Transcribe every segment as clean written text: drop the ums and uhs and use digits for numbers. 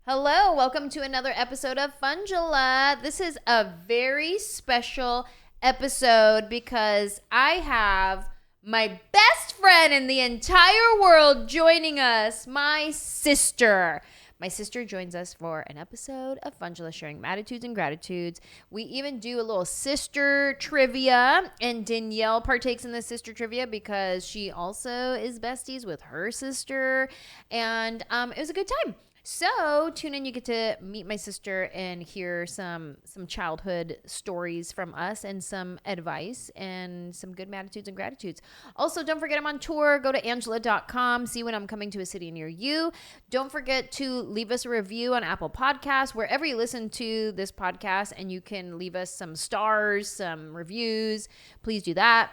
Hello, welcome to another episode of Funjelah. This is a very special episode because I have my best friend in the entire world joining us, my sister. My sister joins us for an episode of Funjelah, sharing attitudes and gratitudes. We even do a little sister trivia, and Danielle partakes in the sister trivia because she also is besties with her sister, and it was a good time. So tune in, you get to meet my sister and hear some childhood stories from us and some advice and some good attitudes and gratitudes. Also, don't forget I'm on tour. Go to Anjelah.com, see when I'm coming to a city near you. Don't forget to leave us a review on Apple Podcasts, wherever you listen to this podcast, and you can leave us some stars, some reviews. Please do that.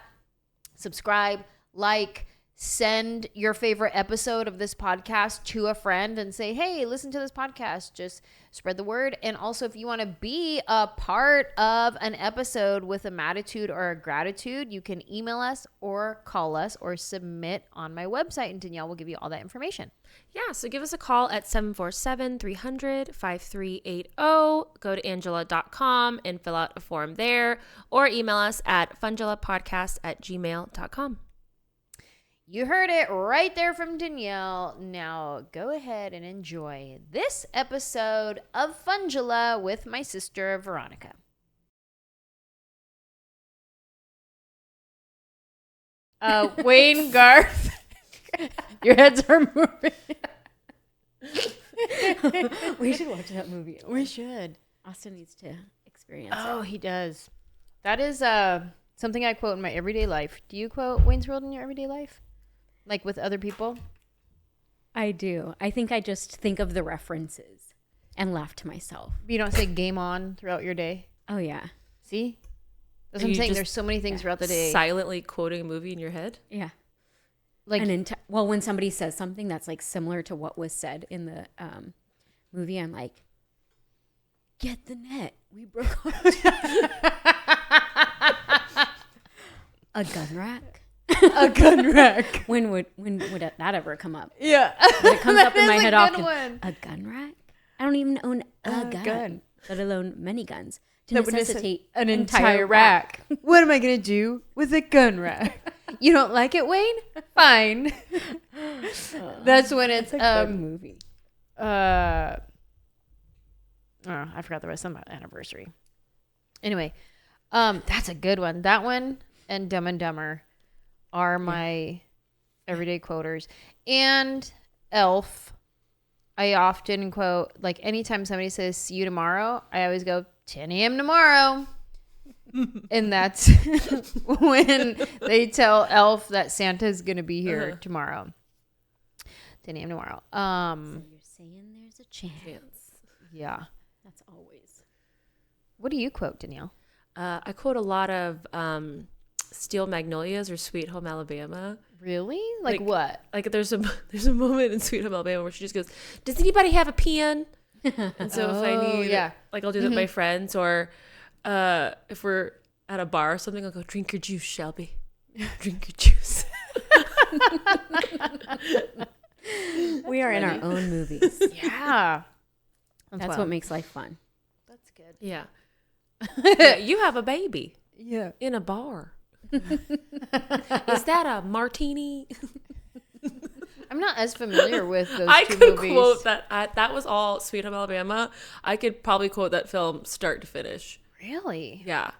Subscribe, like, send your favorite episode of this podcast to a friend and say, hey, listen to this podcast. Just spread the word. And also, if you want to be a part of an episode with a attitude or a gratitude, you can email us or call us or submit on my website, and Danielle will give you all that information. Yeah, so give us a call at 747-300-5380. Go to Anjelah.com and fill out a form there, or email us at funjelahpodcast@gmail.com. You heard it right there from Danielle. Now go ahead and enjoy this episode of Funjelah with my sister, Veronica. Wayne Garth, your heads are moving. We should watch that movie. We should. Austin needs to experience Oh, it. he does. That is something I quote in my everyday life. Do you quote Wayne's World in your everyday life? Like with other people? I do. I think I just think of the references and laugh to myself. You don't say game on throughout your day? Oh, yeah. See? That's what I'm saying. There's so many things throughout the day. Silently quoting a movie in your head? Yeah. Like, well, when somebody says something that's like similar to what was said in the movie, I'm like, get the net. We broke our A gun rack? a gun rack. When would that ever come up? Yeah. But it comes up in my head often. One. A gun rack? I don't even own a gun, let alone many guns. To That would necessitate an entire rack. What am I going to do with a gun rack? You don't like it, Wayne? Fine. That's when it's That's a good movie. I forgot the rest of my anniversary. Anyway, that's a good one. That one and Dumb and Dumber are my everyday quoters. And Elf, I often quote, like anytime somebody says, see you tomorrow, I always go, 10 a.m. tomorrow. And that's when they tell Elf that Santa's going to be here tomorrow. 10 a.m. tomorrow. So you're saying there's a chance. Yeah. That's always. What do you quote, Danielle? I quote a lot of Steel Magnolias or Sweet Home Alabama. Really? Like what? Like there's a moment in Sweet Home Alabama where she just goes, does anybody have a pen? And so if I need, like I'll do that with my friends, or if we're at a bar or something, I'll go, drink your juice, Shelby. Drink your juice. We are in our own movies. Yeah. That's what makes life fun. That's good. Yeah. Yeah. You have a baby. Yeah. In a bar. Is that a martini? I'm not as familiar with those I two could movies. quote that. That was all Sweet Home Alabama. I could probably quote that film start to finish. Really? Yeah.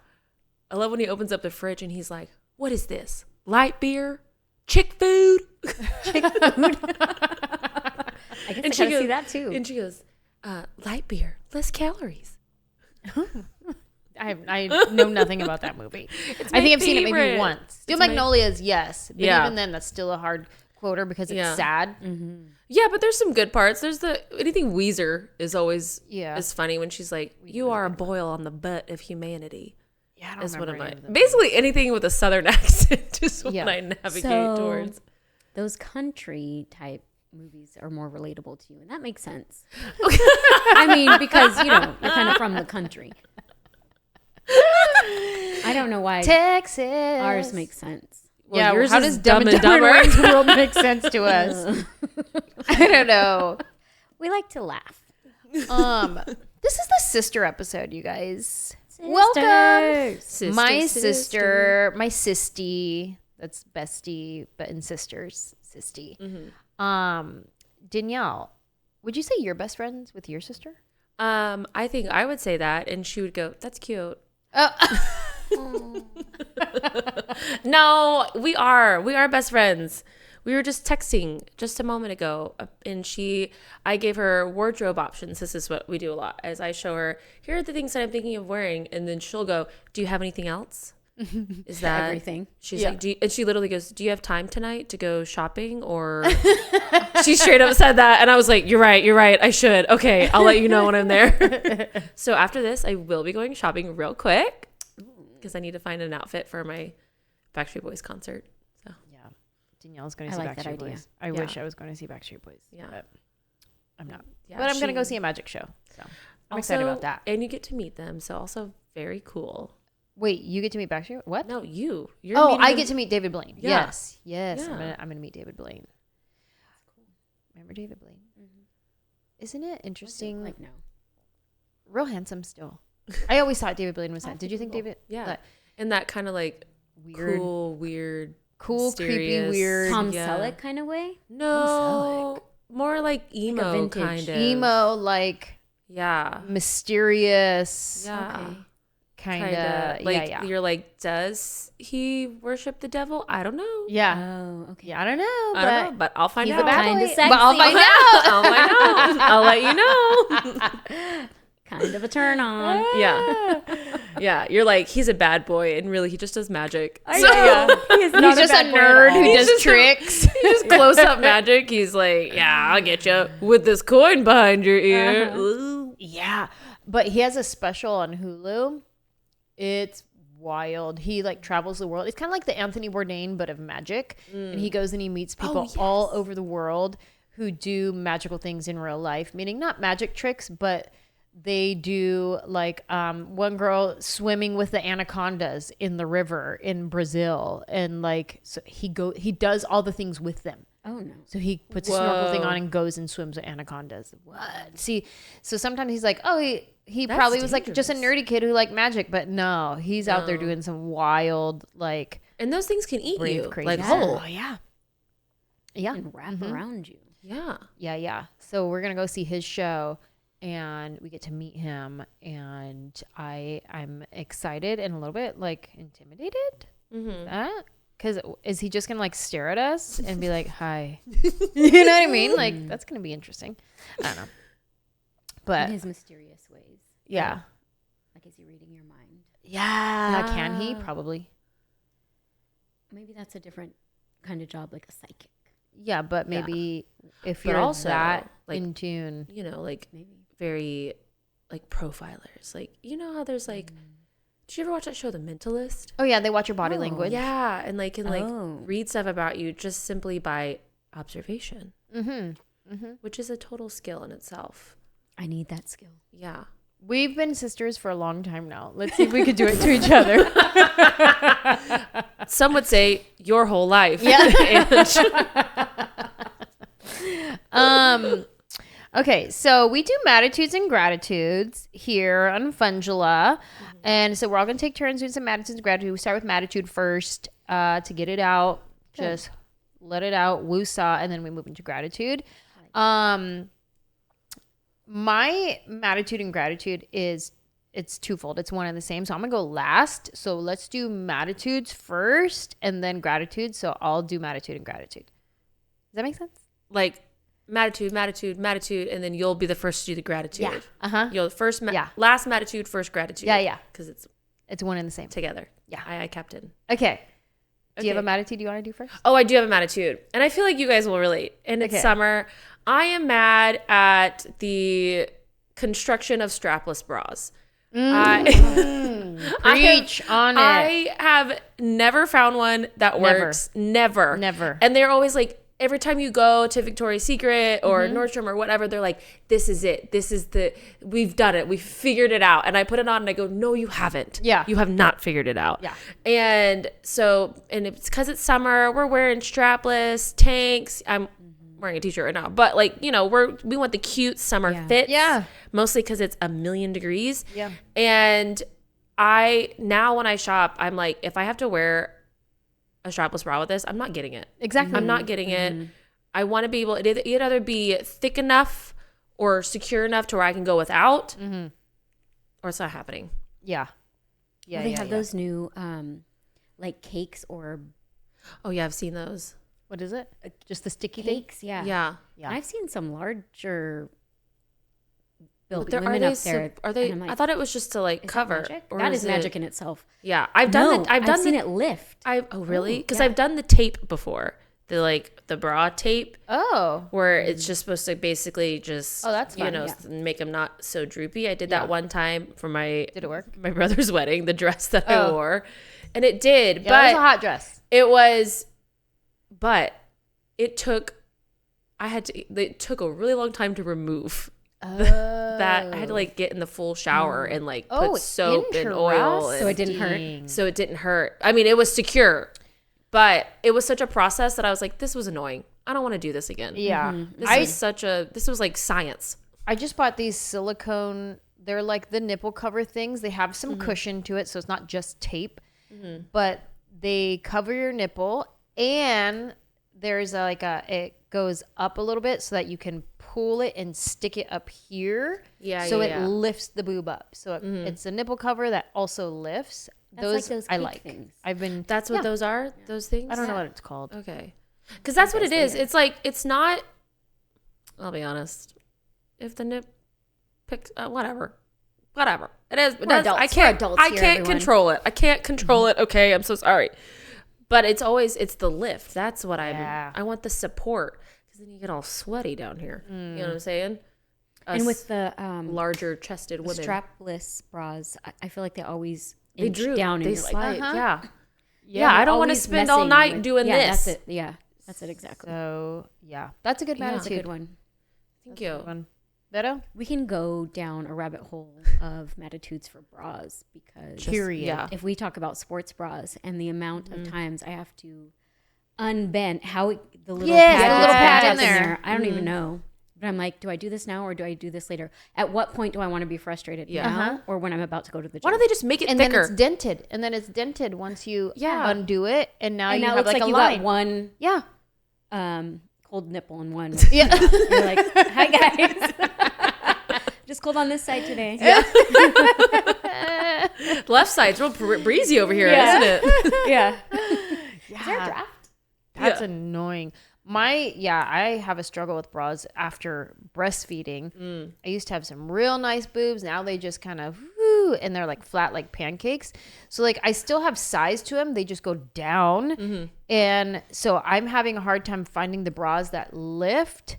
I love when he opens up the fridge and he's like, what is this? Light beer? Chick food? Chick food. I guess I gotta see that too. And she goes, light beer, less calories. I know nothing about that movie. I think I've seen it maybe once. Steel Magnolias, yes. But even then, that's still a hard quoter because it's sad. Mm-hmm. Yeah, but there's some good parts. There's anything Weezer is always is funny when she's like, you are a boil on the butt of humanity. Yeah, I don't remember any of them. Basically anything with a southern accent is what I navigate towards. Those country type movies are more relatable to you, and that makes sense. I mean, because you're kind of from the country. I don't know why Texas. ours makes sense. Well, yeah, yours how is does Dumb and Dumber Wayne's World make sense to us? I don't know. We like to laugh. This is the sister episode, you guys. Welcome. My sister, my sisty. That's bestie, but in sisters, sisty. Danielle, would you say you're best friends with your sister? I think I would say that, and she would go, "That's cute." No, we are best friends. We were just texting just a moment ago, and I gave her wardrobe options. This is what we do a lot, as I show her, here are the things that I'm thinking of wearing, and then she'll go, "Do you have anything else?" Is that everything? She's like, and she literally goes, "Do you have time tonight to go shopping?" Or she straight up said that, and I was like, You're right. I should. Okay, I'll let you know when I'm there. So after this, I will be going shopping real quick because I need to find an outfit for my Backstreet Boys concert. So yeah, Danielle's going to see like that Backstreet idea. Boys. I wish I was going to see Backstreet Boys. Yeah, but I'm not. Yeah, but I'm going to go see a magic show. So I'm excited about that. And you get to meet them, so also very cool. Wait, you get to meet Backstreet? What? No, you're I get to meet David Blaine. Yeah. Yes. Yeah. I'm gonna meet David Blaine. Cool. Remember David Blaine? Isn't it interesting? Like no. Real handsome still. I always thought David Blaine was handsome. Did you think David? Yeah. And that kind of like weird, cool, creepy, weird Tom Selleck kind of way? No, more like emo, vintage. kind of emo, like mysterious. Yeah. Okay. Kind of like yeah. You're like, does he worship the devil? I don't know. Yeah. Oh, okay. Yeah, I don't know. But I'll find he's out. a bad Kinda boy. sexy. But I'll find out. I'll let you know. Kind of a turn on. Yeah. You're like, he's a bad boy, and really, he just does magic. He's not just a bad boy at nerd all. who He's does just tricks. He just close up magic. He's like, yeah, I'll get you with this coin behind your ear. Ooh. Yeah, but he has a special on Hulu. It's wild. He like travels the world. It's kind of like the Anthony Bourdain, but of magic. And he goes and he meets people all over the world who do magical things in real life, meaning not magic tricks, but they do like one girl swimming with the anacondas in the river in Brazil, and like so he does all the things with them. Oh no. So he puts a snorkel thing on and goes and swims with anacondas. What? See, so sometimes he's like, oh, he probably was like just a nerdy kid who liked magic, but no, he's out there doing some wild, like, and those things can eat you, crazy like stuff. whole. Oh yeah. Yeah. And wrap around you. Yeah. Yeah. So we're gonna go see his show, and we get to meet him, and I'm excited and a little bit like intimidated. Because is he just gonna like stare at us and be like, "Hi," you know what I mean? Like that's gonna be interesting. I don't know, but In his mysterious ways. yeah. Like, is he reading your mind? Yeah. Can he? Probably. Maybe that's a different kind of job, like a psychic. Yeah, but maybe if But you're also, that like, in tune. You know, like Maybe. very like profilers. Like, you know how there's like, did you ever watch that show, The Mentalist? Oh yeah, they watch your body language. Yeah, and like can like Oh. read stuff about you just simply by observation, which is a total skill in itself. I need that skill. Yeah. We've been sisters for a long time now. Let's see if we could do it to each other. Some would say your whole life. Yeah. And Okay, so we do Maditudes and Gratitudes here on Funjelah. And so we're all going to take turns doing some Maditudes and Gratitude. We start with Maditude first to get it out. Just let it out, woosah, and then we move into Gratitude. My Maditude and Gratitude it's twofold. It's one and the same. So I'm going to go last. So let's do Maditudes first and then Gratitude. So I'll do Maditude and Gratitude. Does that make sense? like Maditude, and then you'll be the first to do the gratitude. Yeah. Uh-huh. You'll first, Yeah. last Maditude, first gratitude. Yeah. Because it's It's one and the same. together. Yeah. I captain. Okay. Do you have Okay. a Maditude you want to do first? Oh, I do have a Maditude. And I feel like you guys will relate. And it's Okay. summer. I am mad at the construction of strapless bras. Preach on it. I have never found one that works. Never. And they're always like, every time you go to Victoria's Secret or Nordstrom or whatever, they're like, this is it. We've done it. We've figured it out. And I put it on and I go, no, you haven't. Yeah. You have not figured it out. Yeah. And so, and it's because it's summer, we're wearing strapless tanks. I'm wearing a t-shirt right now, but like, you know, we want the cute summer fits. Yeah. Mostly because it's 1,000,000 degrees. Yeah. And now when I shop, I'm like, if I have to wear a strapless bra with this, I'm not getting it. Exactly. I'm not getting it. I want to be able, it'd either be thick enough or secure enough to where I can go without, or it's not happening. Yeah. Yeah. Well, they have those new, like cakes or. Oh yeah, I've seen those. What is it? Just the sticky cakes? thing? Yeah. And I've seen some larger built But women up there. Are they? and I'm like, I thought it was just to like is that cover. magic? Or That is it- magic in itself. Yeah, I've seen it lift. Oh really? Because yeah. I've done the tape before. The bra tape. Oh. Where it's just supposed to basically just that's fun. make them not so droopy. I did that one time for my Did it work? my brother's wedding, the dress that I wore, and it did. Yeah, but it was a hot dress. it was, but it took. It took a really long time to remove that. I had to like get in the full shower and like put soap and oil, So it didn't hurt. So it didn't hurt. I mean, it was secure, but it was such a process that I was like, this was annoying. I don't want to do this again. Yeah. This was like science. I just bought these silicone, they're like the nipple cover things. They have some cushion to it, so it's not just tape, but they cover your nipple, and there's it goes up a little bit so that you can pull it and stick it up here. So it lifts the boob up. So it's a nipple cover that also lifts. That's those I like. things. That's what those are? Those things? I don't know what it's called. Okay. Because that's what it is. It's like, it's not, I'll be honest. If the nip picks, whatever. It is. It does, I can't control it. I can't control it. Okay. I'm so sorry. But it's the lift. That's what I want the support. Because then you get all sweaty down here. You know what I'm saying? And with the larger chested women. strapless bras, I feel like they always They inch droop. down and They you're slide. like, Yeah, I don't want to always spend all messing night with- doing this. That's it. Yeah, that's it exactly. So that's a good Yeah. That's a attitude. good one. Thank you. Vero? We can go down a rabbit hole of attitudes for bras because Period. if we talk about sports bras and the amount of times I have to unbend the little pad in in there. there, I don't even know. But I'm like, do I do this now or do I do this later? At what point do I want to be frustrated? Now or when I'm about to go to the gym? Why don't they just make it And thicker? then it's dented. And then it's dented once you undo it. And now you it have looks like a you line. got one Yeah. cold nipple and one. Yeah. You're like, hi guys. Just cold on this side today. Left side's real breezy over here, isn't it? Yeah. Is there a draft? That's annoying. I have a struggle with bras after breastfeeding. I used to have some real nice boobs. Now they just kind of, and they're like flat like pancakes. So like I still have size to them. They just go down. And so I'm having a hard time finding the bras that lift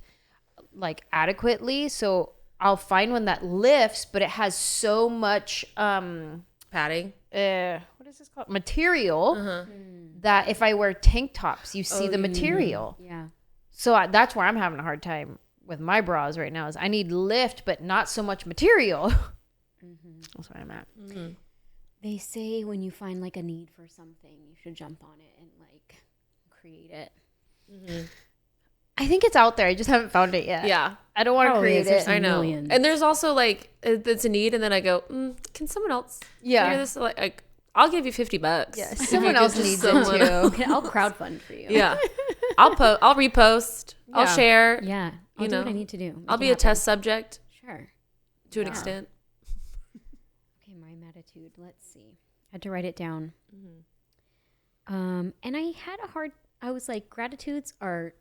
like adequately. So I'll find one that lifts, but it has so much, Padding. what is this called? Material that if I wear tank tops, you see the material. Yeah. So that's where I'm having a hard time with my bras right now is I need lift, but not so much material. That's where I'm at. They say when you find like a need for something, you should jump on it and like create it. I think it's out there. I just haven't found it yet. Yeah. I don't want to Probably create is. There's it. some I know. millions. And there's also like, it's a need. And then I go, can someone else figure this? Like, I'll give you $50. Yeah, If someone you else just- needs someone- it too. Okay, I'll crowdfund for you. Yeah. I'll repost. I'll Yeah. share. Yeah. I'll You do what know, I need to do. I'll be a test subject Sure. to an extent. Okay, my attitude. Let's see. I had to write it down. And I was like, gratitudes are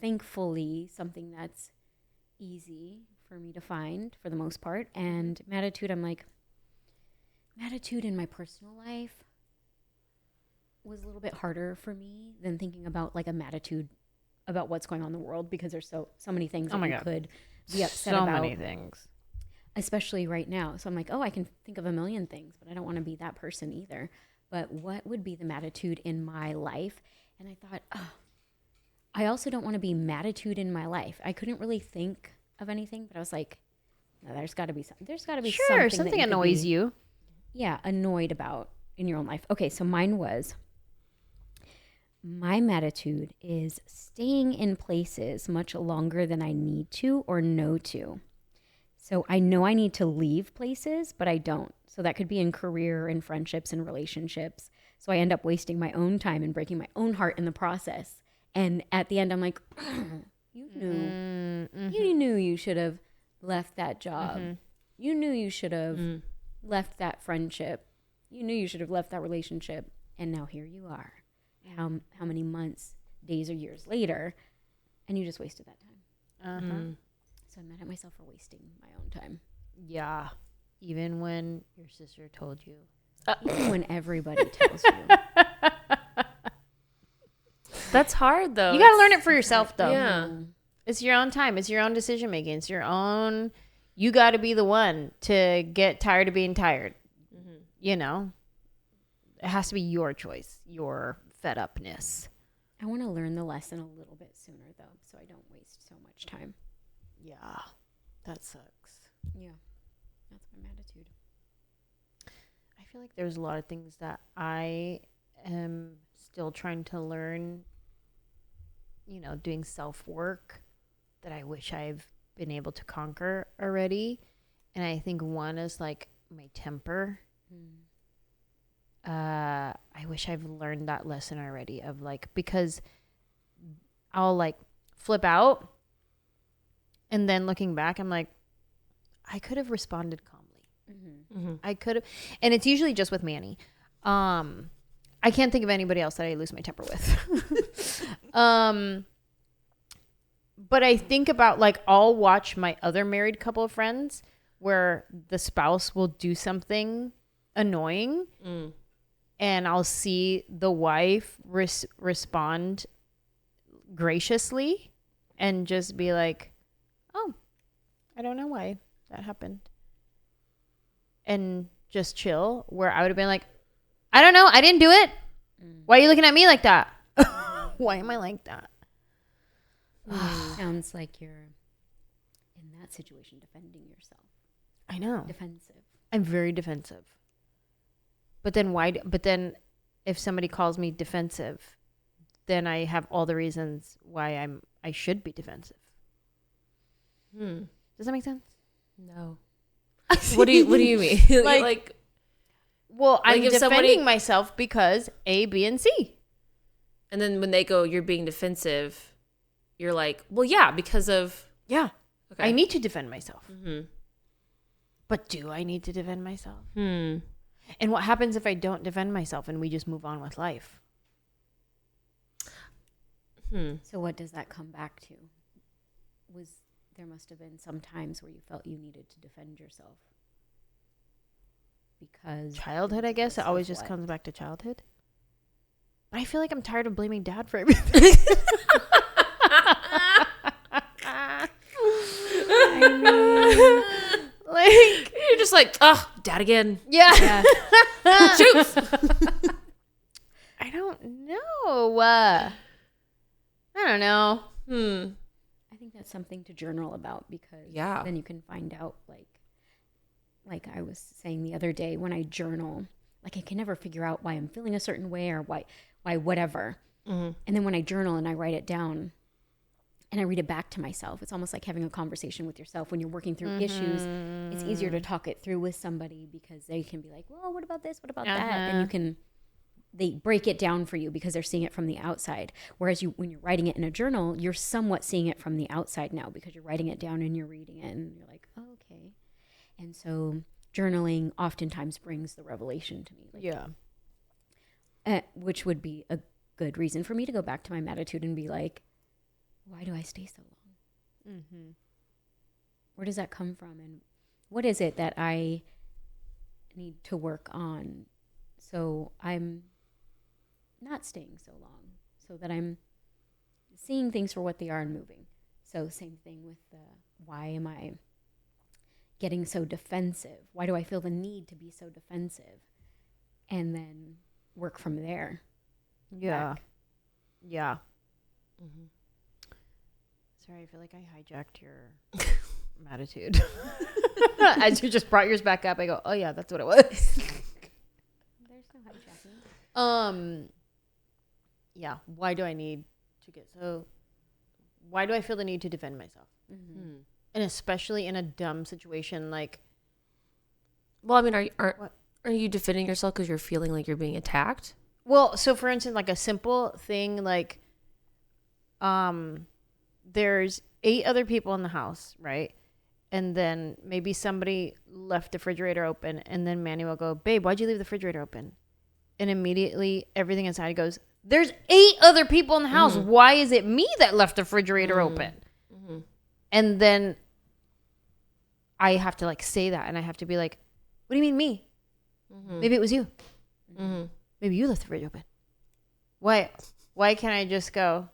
thankfully something that's easy for me to find for the most part. And attitude, I'm like, attitude in my personal life was a little bit harder for me than thinking about like a attitude about what's going on in the world because there's so many things that you could be upset So about. many things. Especially right now. So I'm like, I can think of a million things, but I don't want to be that person either. But what would be the attitude in my life? And I thought, I also don't want to be attitude in my life. I couldn't really think of anything, but I was like, no, there's got to be something. There's got to be something that annoys you. Yeah, annoyed about in your own life. Okay, so mine was my MADtitude is staying in places much longer than I need to or know to. So I know I need to leave places, but I don't. So that could be in career, in friendships, and relationships. So I end up wasting my own time and breaking my own heart in the process. And at the end, I'm like, you knew you should have left that job. You knew you should have left that friendship. You knew you should have left that relationship. And now here you are. How many months, days, or years later, and you just wasted that time. So I'm mad at myself for wasting my own time. Yeah. Even when your sister told you. Even when everybody tells you. That's hard, though. You got to learn it for yourself, though. Yeah. It's your own time. It's your own decision making. It's your own. You got to be the one to get tired of being tired. You know? It has to be your choice, your fed upness. I want to learn the lesson a little bit sooner, though, so I don't waste so much time. Yeah. That sucks. Yeah. That's my attitude. I feel like there's a lot of things that I am still trying to learn, you know, doing self-work that I wish I've been able to conquer already. And I think one is like my temper. I wish I've learned that lesson already of like, because I'll like flip out and then looking back, I'm like, I could have responded calmly. I could have, and it's usually just with Manny. I can't think of anybody else that I lose my temper with. But I think about like, I'll watch my other married couple of friends where the spouse will do something annoying and I'll see the wife respond graciously and just be like, oh, I don't know why that happened. And just chill, where I would have been like, I don't know, I didn't do it. Why are you looking at me like that? Why am I like that? Sounds like you're in that situation defending yourself. I know. Defensive. I'm very defensive. But then if somebody calls me defensive, then I have all the reasons why I should be defensive. Does that make sense? No. What do you mean? like well, I'm if defending myself because A, B, and C. And then when they go, you're being defensive, you're like, well, yeah, because of... Yeah. Okay. I need to defend myself. But do I need to defend myself? And what happens if I don't defend myself and we just move on with life? So what does that come back to? There must have been some times where you felt you needed to defend yourself. Because childhood, I guess. It always just comes back to childhood. But I feel like I'm tired of blaming dad for everything. I mean, like, you're just like, oh, dad again. Yeah. Shoot. I don't know. I don't know. I think that's something to journal about, because then you can find out, like I was saying the other day, when I journal, like I can never figure out why I'm feeling a certain way or why whatever. And then when I journal and I write it down and I read it back to myself, it's almost like having a conversation with yourself. When you're working through issues, it's easier to talk it through with somebody, because they can be like, well, what about this? What about that? And they break it down for you because they're seeing it from the outside. Whereas when you're writing it in a journal, you're somewhat seeing it from the outside now, because you're writing it down and you're reading it and you're like, oh, okay. And so journaling oftentimes brings the revelation to me. Which would be a good reason for me to go back to my MADtitude and be like, why do I stay so long? Where does that come from? And what is it that I need to work on so I'm not staying so long, so that I'm seeing things for what they are and moving? So same thing with why am I getting so defensive? Why do I feel the need to be so defensive? And then work from there. Yeah. Sorry, I feel like I hijacked your attitude. As you just brought yours back up, I go, oh yeah, that's what it was. There's no hijacking. Yeah. Why do I need to get so? Why do I feel the need to defend myself? Mm-hmm. And especially in a dumb situation like. Well, I mean, are you defending yourself because you're feeling like you're being attacked? Well, so for instance, like a simple thing like, there's 8 other people in the house, right? And then maybe somebody left the refrigerator open, and then Manny will go, "Babe, why'd you leave the refrigerator open?" And immediately everything inside goes, "There's 8 other people in the house. Mm-hmm. Why is it me that left the refrigerator open?" Mm-hmm. And then I have to like say that, and I have to be like, "What do you mean me? Mm-hmm. Maybe it was you. Mm-hmm. Maybe you left the fridge open. Why can't I just go,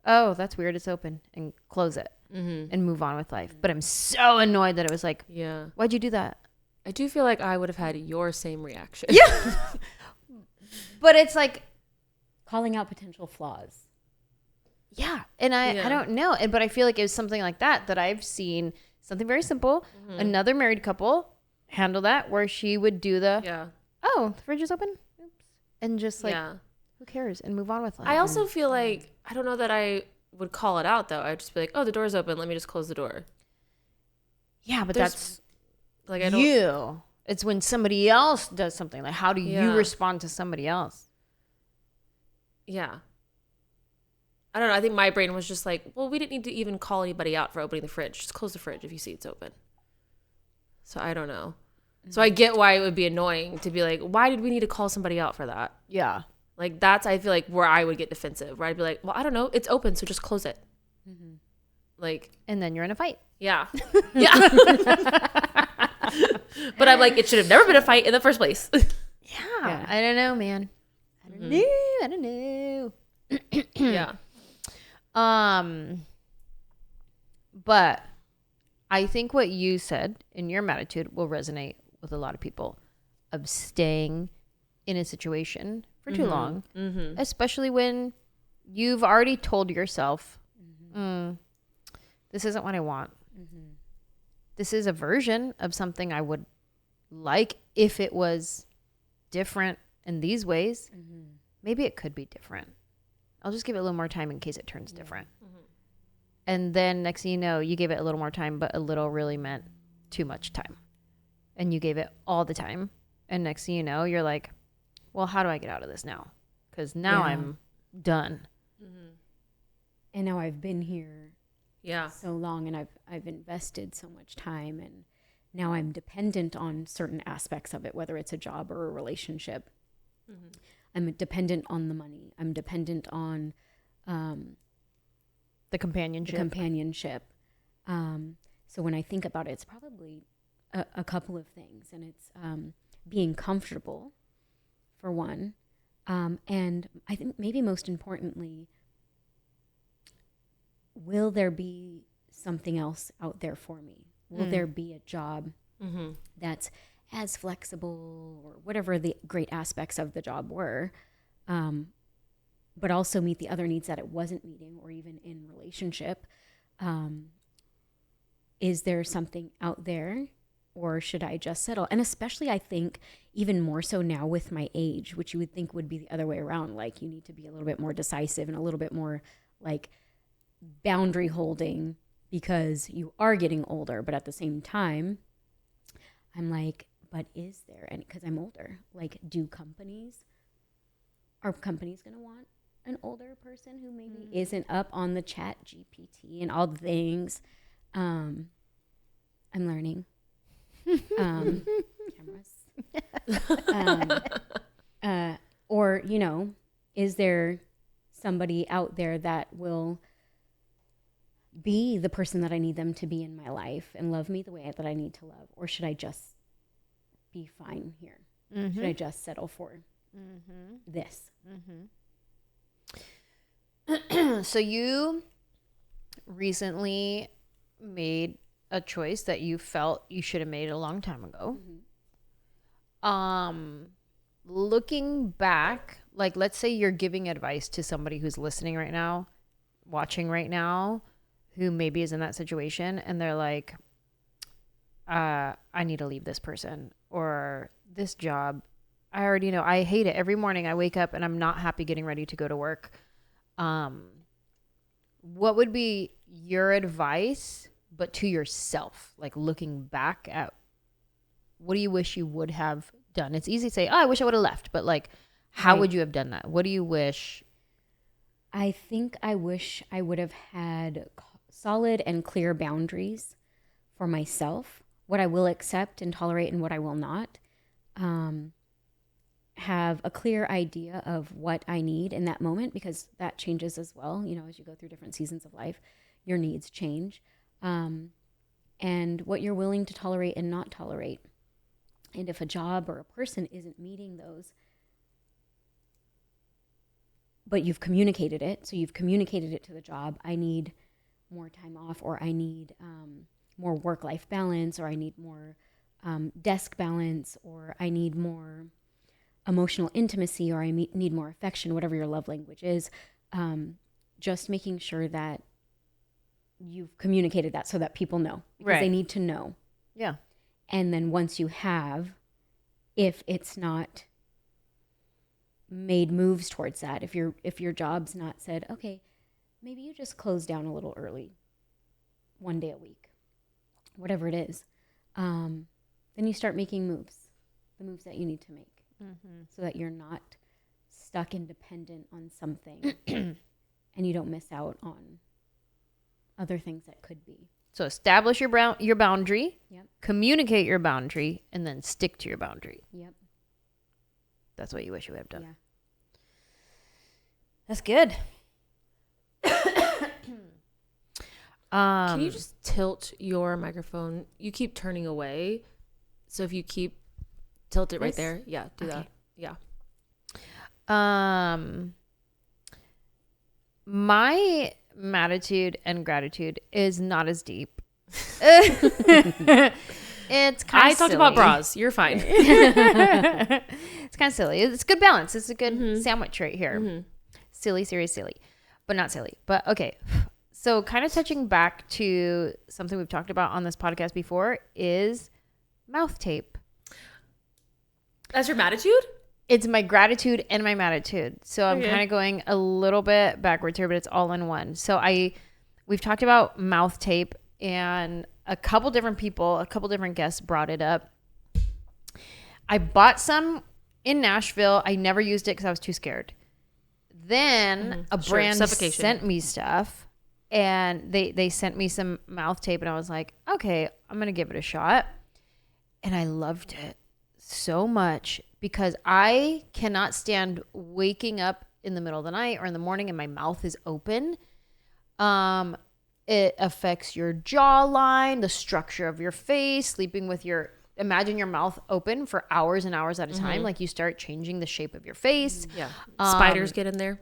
oh, that's weird, it's open," and close it and move on with life? But I'm so annoyed that it was like, Yeah. why'd you do that? I do feel like I would have had your same reaction. Yeah. But it's like, Calling out potential flaws. yeah. And I don't know. But I feel like it was something like that I've seen something very simple. Another married couple handle that, where she would do the, oh, the fridge is open. Oops. And just like, who cares? And move on with life. I also feel like, I don't know that I would call it out though. I'd just be like, oh, the door's open. Let me just close the door. Yeah, but There's, that's like, I don't. you. It's when somebody else does something. Like, how do you respond to somebody else? Yeah. I don't know. I think my brain was just like, well, we didn't need to even call anybody out for opening the fridge. Just close the fridge if you see it's open. So I don't know. So I get why it would be annoying to be like, why did we need to call somebody out for that? Yeah. Like, that's, I feel like, where I would get defensive, where I'd be like, well, I don't know. It's open, so just close it. Mm-hmm. Like. And then you're in a fight. Yeah. Yeah. But I'm like, it should have never been a fight in the first place. Yeah. I don't know, man. I don't know. Yeah. But I think what you said in your attitude will resonate with a lot of people, of staying in a situation for too long, especially when you've already told yourself, this isn't what I want. This is a version of something I would like if it was different in these ways. Maybe it could be different. I'll just give it a little more time in case it turns different. And then next thing you know, you gave it a little more time, but a little really meant too much time. And you gave it all the time. And next thing you know, you're like, well, how do I get out of this now? Because now I'm done. And now I've been here Yeah. so long, and I've invested so much time, and now I'm dependent on certain aspects of it, whether it's a job or a relationship. I'm dependent on the money. I'm dependent on The companionship. So when I think about it, it's probably a couple of things, and it's being comfortable, for one, and I think maybe most importantly, will there be something else out there for me? Will there be a job that's as flexible, or whatever the great aspects of the job were, but also meet the other needs that it wasn't meeting, or even in relationship? Is there something out there, or should I just settle? And especially, I think, even more so now with my age, which you would think would be the other way around. Like, you need to be a little bit more decisive and a little bit more like boundary holding because you are getting older. But at the same time, I'm like, but is there any, because I'm older, like, are companies going to want an older person who maybe isn't up on the chat GPT and all the things? I'm learning. Cameras. Or, is there somebody out there that will be the person that I need them to be in my life and love me the way that I need to love? Or should I just be fine here? Should I just settle for this? So you recently made a choice that you felt you should have made a long time ago. Looking back, like, let's say you're giving advice to somebody who's listening right now, watching right now, who maybe is in that situation, and they're like, I need to leave this person, or this job I already know. I hate it. Every morning I wake up and I'm not happy getting ready to go to work. What would be your advice, but to yourself, like looking back at what do you wish you would have done? It's easy to say, oh, I wish I would have left, but like, how would you have done that? What do you wish? I think I wish I would have had solid and clear boundaries for myself, what I will accept and tolerate and what I will not. Have a clear idea of what I need in that moment, because that changes as well. You know, as you go through different seasons of life, your needs change. And what you're willing to tolerate and not tolerate. And if a job or a person isn't meeting those, but you've communicated it, so you've communicated it to the job, I need more time off, or I need more work-life balance, or I need more desk balance, or I need more emotional intimacy, or I need more affection, whatever your love language is, just making sure that you've communicated that so that people know, because they need to know. Yeah. And then once you have, if it's not made moves towards that, if your job's not said, okay, maybe you just close down a little early, 1 day a week, whatever it is, then you start making moves, the moves that you need to make, so that you're not stuck and dependent on something and you don't miss out on other things that could be. So establish your boundary, Yep. communicate your boundary, and then stick to your boundary. Yep. That's what you wish you would have done. Yeah. That's good. Can you just tilt your microphone? You keep turning away. So if you keep tilt it right there. Yeah, do that. Yeah. My MADtitude and gratitude is not as deep. It's kind of I talked about bras. You're fine. It's kind of silly. It's good balance. It's a good sandwich right here. Silly, serious, silly. But not silly. But okay. So kind of touching back to something we've talked about on this podcast before is mouth tape. That's your MADtitude? It's my gratitude and my MADtitude. So I'm kind of going a little bit backwards here, but it's all in one. So we've talked about mouth tape, and a couple different guests brought it up. I bought some in Nashville. I never used it because I was too scared. Then a brand sent me stuff, and they sent me some mouth tape, and I was like, okay, I'm going to give it a shot. And I loved it so much because I cannot stand waking up in the middle of the night or in the morning and my mouth is open. It affects your jawline, the structure of your face, sleeping with imagine your mouth open for hours and hours at a time. Like you start changing the shape of your face. Yeah. Spiders get in there.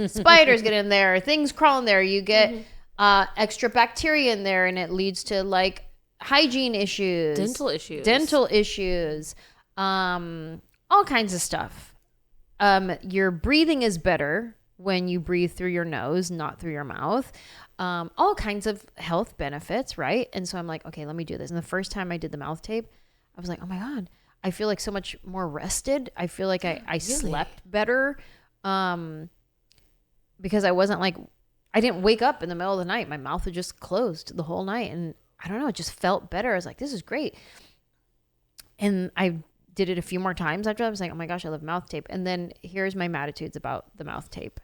Spiders get in there. Things crawl in there. You get extra bacteria in there, and it leads to like hygiene issues. Dental issues. All kinds of stuff. Your breathing is better when you breathe through your nose, not through your mouth. All kinds of health benefits, right? And so I'm like, okay, let me do this. And the first time I did the mouth tape, I was like, oh my God, I feel like so much more rested. I feel like I slept better. Because I wasn't like, I didn't wake up in the middle of the night. My mouth was just closed the whole night. And I don't know, it just felt better. I was like, this is great. And I did it a few more times after. I was like, oh my gosh, I love mouth tape. And then here's my MADtitudes about the mouth tape.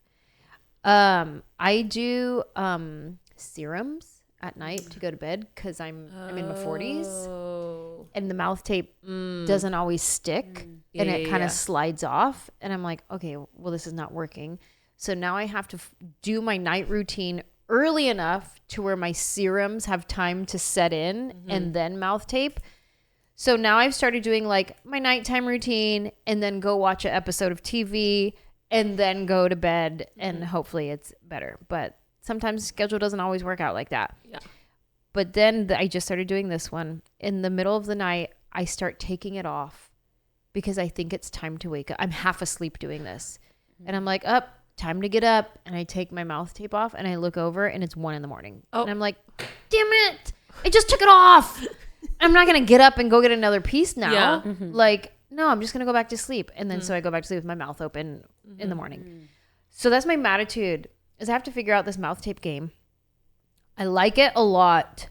I do serums at night to go to bed because I'm in my 40s, and the mouth tape doesn't always stick, and it kind of slides off. And I'm like, okay, well, this is not working. So now I have to do my night routine early enough to where my serums have time to set in, and then mouth tape. So now I've started doing like my nighttime routine and then go watch an episode of TV and then go to bed, and hopefully it's better. But sometimes schedule doesn't always work out like that. Yeah. But then I just started doing this one. In the middle of the night, I start taking it off because I think it's time to wake up. I'm half asleep doing this. And I'm like, time to get up. And I take my mouth tape off and I look over and it's 1 a.m. Oh. And I'm like, damn it. I just took it off. I'm not going to get up and go get another piece now. Yeah. Like, no, I'm just going to go back to sleep. And then so I go back to sleep with my mouth open in the morning. So that's my MADtitude, is I have to figure out this mouth tape game. I like it a lot,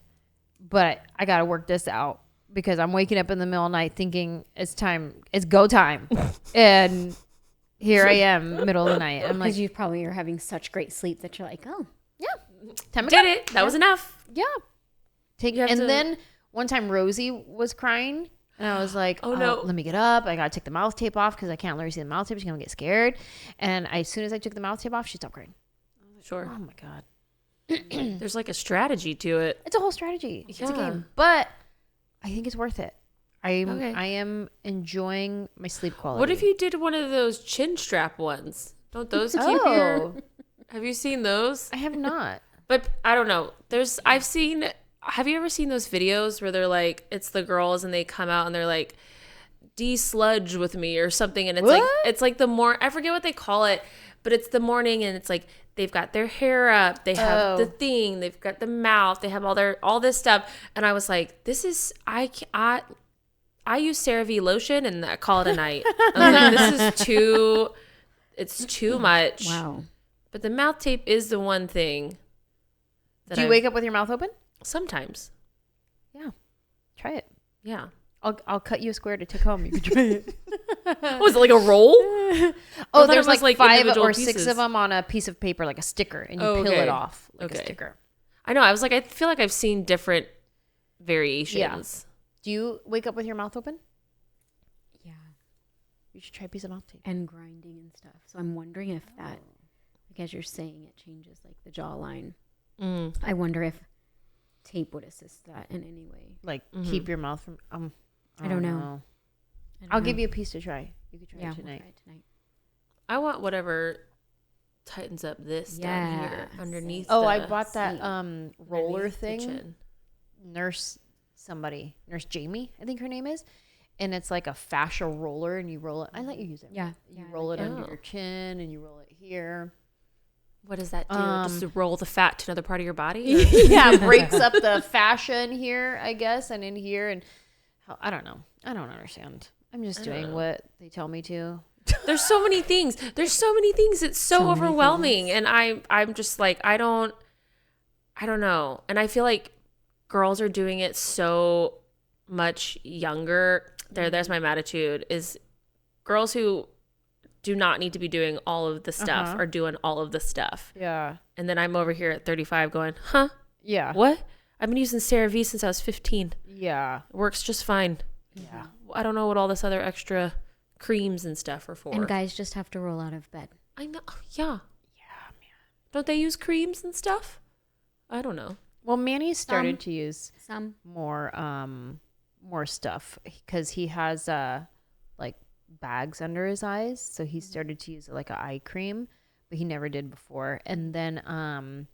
but I got to work this out because I'm waking up in the middle of the night thinking it's go time. And here I am, middle of the night. I'm like, because you probably are having such great sleep that you're like, oh, yeah, time to Did go. it. That was enough. Yeah. Then one time Rosie was crying. And I was like, oh, no, let me get up. I got to take the mouth tape off because I can't let her see the mouth tape. She's going to get scared. And as soon as I took the mouth tape off, she stopped crying. Sure. Oh, my God. There's like a strategy to it. It's a whole strategy. Yeah. It's a game. But I think it's worth it. I am enjoying my sleep quality. What if you did one of those chin strap ones? Don't those keep your... Have you seen those? I have not. But I don't know. Have you ever seen those videos where they're like, it's the girls and they come out and they're like, de-sludge with me or something, and it's like I forget what they call it, but it's the morning and it's like they've got their hair up, they have the thing, they've got the mouth, they have all this stuff, and I was like, this is I use CeraVe lotion and I call it a night. I was like, it's too much. wow. But the mouth tape is the one thing. Do you wake up with your mouth open? Sometimes. Yeah. Try it. Yeah. I'll cut you a square to take home. You can try it. Was it like a roll? There's like 5 or 6 pieces of them on a piece of paper, like a sticker, and you peel it off like a sticker. I know. I was like, I feel like I've seen different variations. Yeah. Do you wake up with your mouth open? Yeah. You should try a piece of mouth tape. And grinding and stuff. So I'm wondering if that, like as you're saying, it changes like the jawline. I wonder if tape would assist that in any way. Like keep your mouth from I don't know. I'll give you a piece to try. You could try it tonight. We'll try it tonight. I want whatever tightens up this down here underneath. Oh, I bought that roller thing. Chin. Nurse Jamie, I think her name is. And it's like a fascia roller, and you roll it. I let you use it. Yeah. You roll it under your chin, and you roll it here. What does that do? Just to roll the fat to another part of your body? Yeah, it breaks up the fascia in here, I guess, and in here. And I don't know. I don't understand. I'm just doing what they tell me to. There's so many things. It's so overwhelming. And I'm just like, I don't know. And I feel like girls are doing it so much younger. There's my MADtitude, is girls who do not need to be doing all of the stuff are doing all of the stuff. Yeah. And then I'm over here at 35 going, huh? Yeah. What? I've been using CeraVe since I was 15. Yeah. It works just fine. Yeah. I don't know what all this other extra creams and stuff are for. And guys just have to roll out of bed. I know. Yeah. Yeah, man. Don't they use creams and stuff? I don't know. Well, Manny started to use some more stuff because he has like bags under his eyes, so he started to use like an eye cream, but he never did before. And then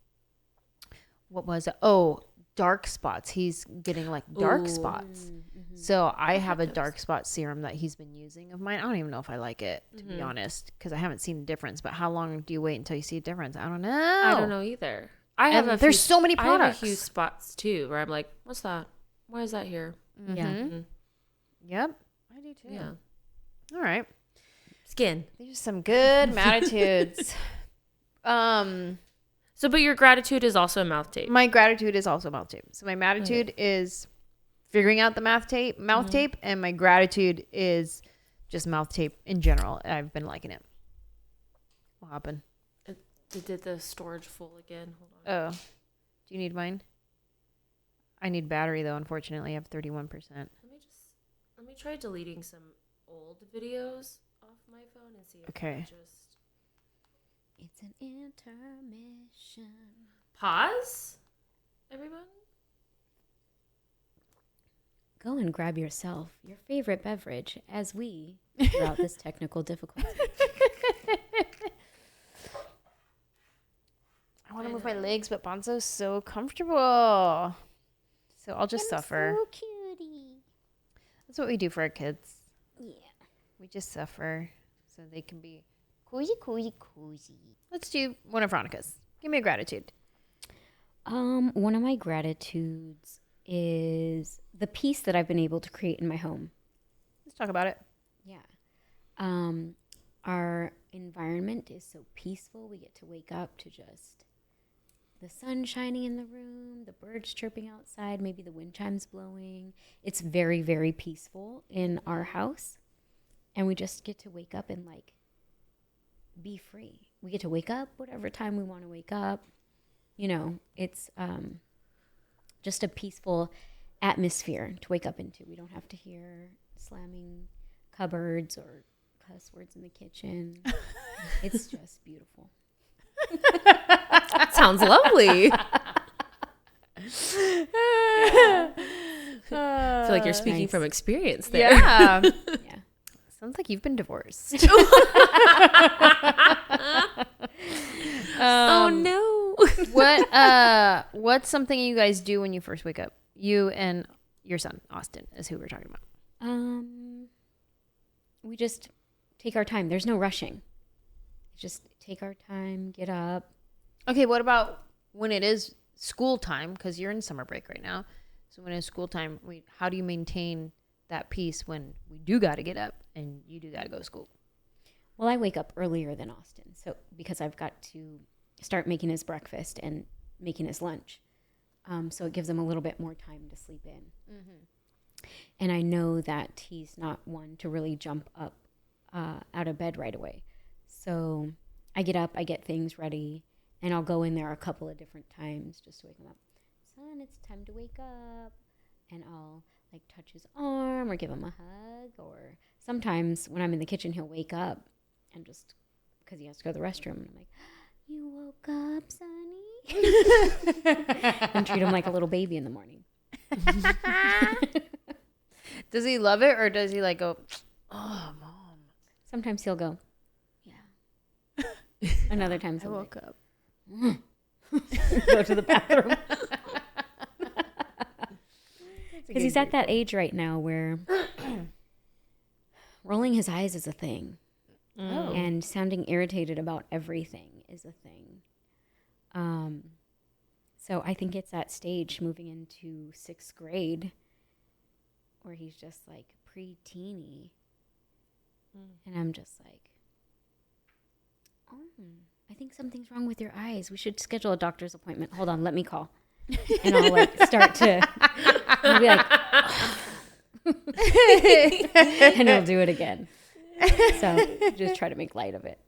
what was it? Oh, dark spots. He's getting like dark spots. So I have a dark spot serum that he's been using of mine. I don't even know if I like it, to be honest, because I haven't seen a difference. But how long do you wait until you see a difference? I don't know. I don't know either. There's so many products. I have a few spots too where I'm like, what's that? Why is that here? Yeah. Yep. I do too. Yeah. All right. Skin. These are some good MADtitudes. So, but your gratitude is also mouth tape. My gratitude is also mouth tape. So my MADtitude is figuring out the mouth tape, and my gratitude is just mouth tape in general. I've been liking it. What happened? It did the storage full again. Hold on. Oh, do you need mine? I need battery though. Unfortunately, I have 31%. Let me try deleting some old videos off my phone and see if Okay. It's an intermission. Pause, everyone. Go and grab yourself your favorite beverage as we throughout this technical difficulty. I want to move my legs, but Bonzo's so comfortable. So I'll just suffer. So cutie. That's what we do for our kids. Yeah. We just suffer so they can be cozy. Let's do one of Veronica's. Give me a gratitude. One of my gratitudes is the peace that I've been able to create in my home. Let's talk about it. Yeah. Our environment is so peaceful. We get to wake up to just the sun shining in the room, the birds chirping outside, maybe the wind chimes blowing. It's very, very peaceful in our house. And we just get to wake up and like be free. We get to wake up whatever time we want to wake up. You know, it's just a peaceful atmosphere to wake up into. We don't have to hear slamming cupboards or cuss words in the kitchen. It's just beautiful. Sounds lovely. Yeah. I feel like you're speaking Nice. from experience there. Yeah. Yeah. Sounds like you've been divorced. Oh no. What's something you guys do when you first wake up? You and your son, Austin, is who we're talking about. We just take our time. There's no rushing. Just take our time, get up. Okay, what about when it is school time? Because you're in summer break right now. So when it's school time, how do you maintain that peace when we do got to get up and you do got to go to school? Well, I wake up earlier than Austin, so because I've got to start making his breakfast and making his lunch. So it gives him a little bit more time to sleep in. Mm-hmm. And I know that he's not one to really jump up out of bed right away. So I get up, I get things ready, and I'll go in there a couple of different times just to wake him up. Son, it's time to wake up. And I'll like touch his arm or give him a hug. Or sometimes when I'm in the kitchen, he'll wake up and just because he has to go to the restroom. And I'm like, you woke up, Sonny? And treat him like a little baby in the morning. Does he love it or does he like go, oh, Mom? Sometimes he'll go, yeah. Another time I he'll woke up. go to the bathroom. Because he's at that age right now where rolling his eyes is a thing. Oh. And sounding irritated about everything is a thing. So I think it's that stage moving into 6th grade where he's just like pre-teeny. And I'm just like, oh, I think something's wrong with your eyes. We should schedule a doctor's appointment. Hold on, let me call. And I'll like start to, I'll be like, and he'll do it again. So just try to make light of it.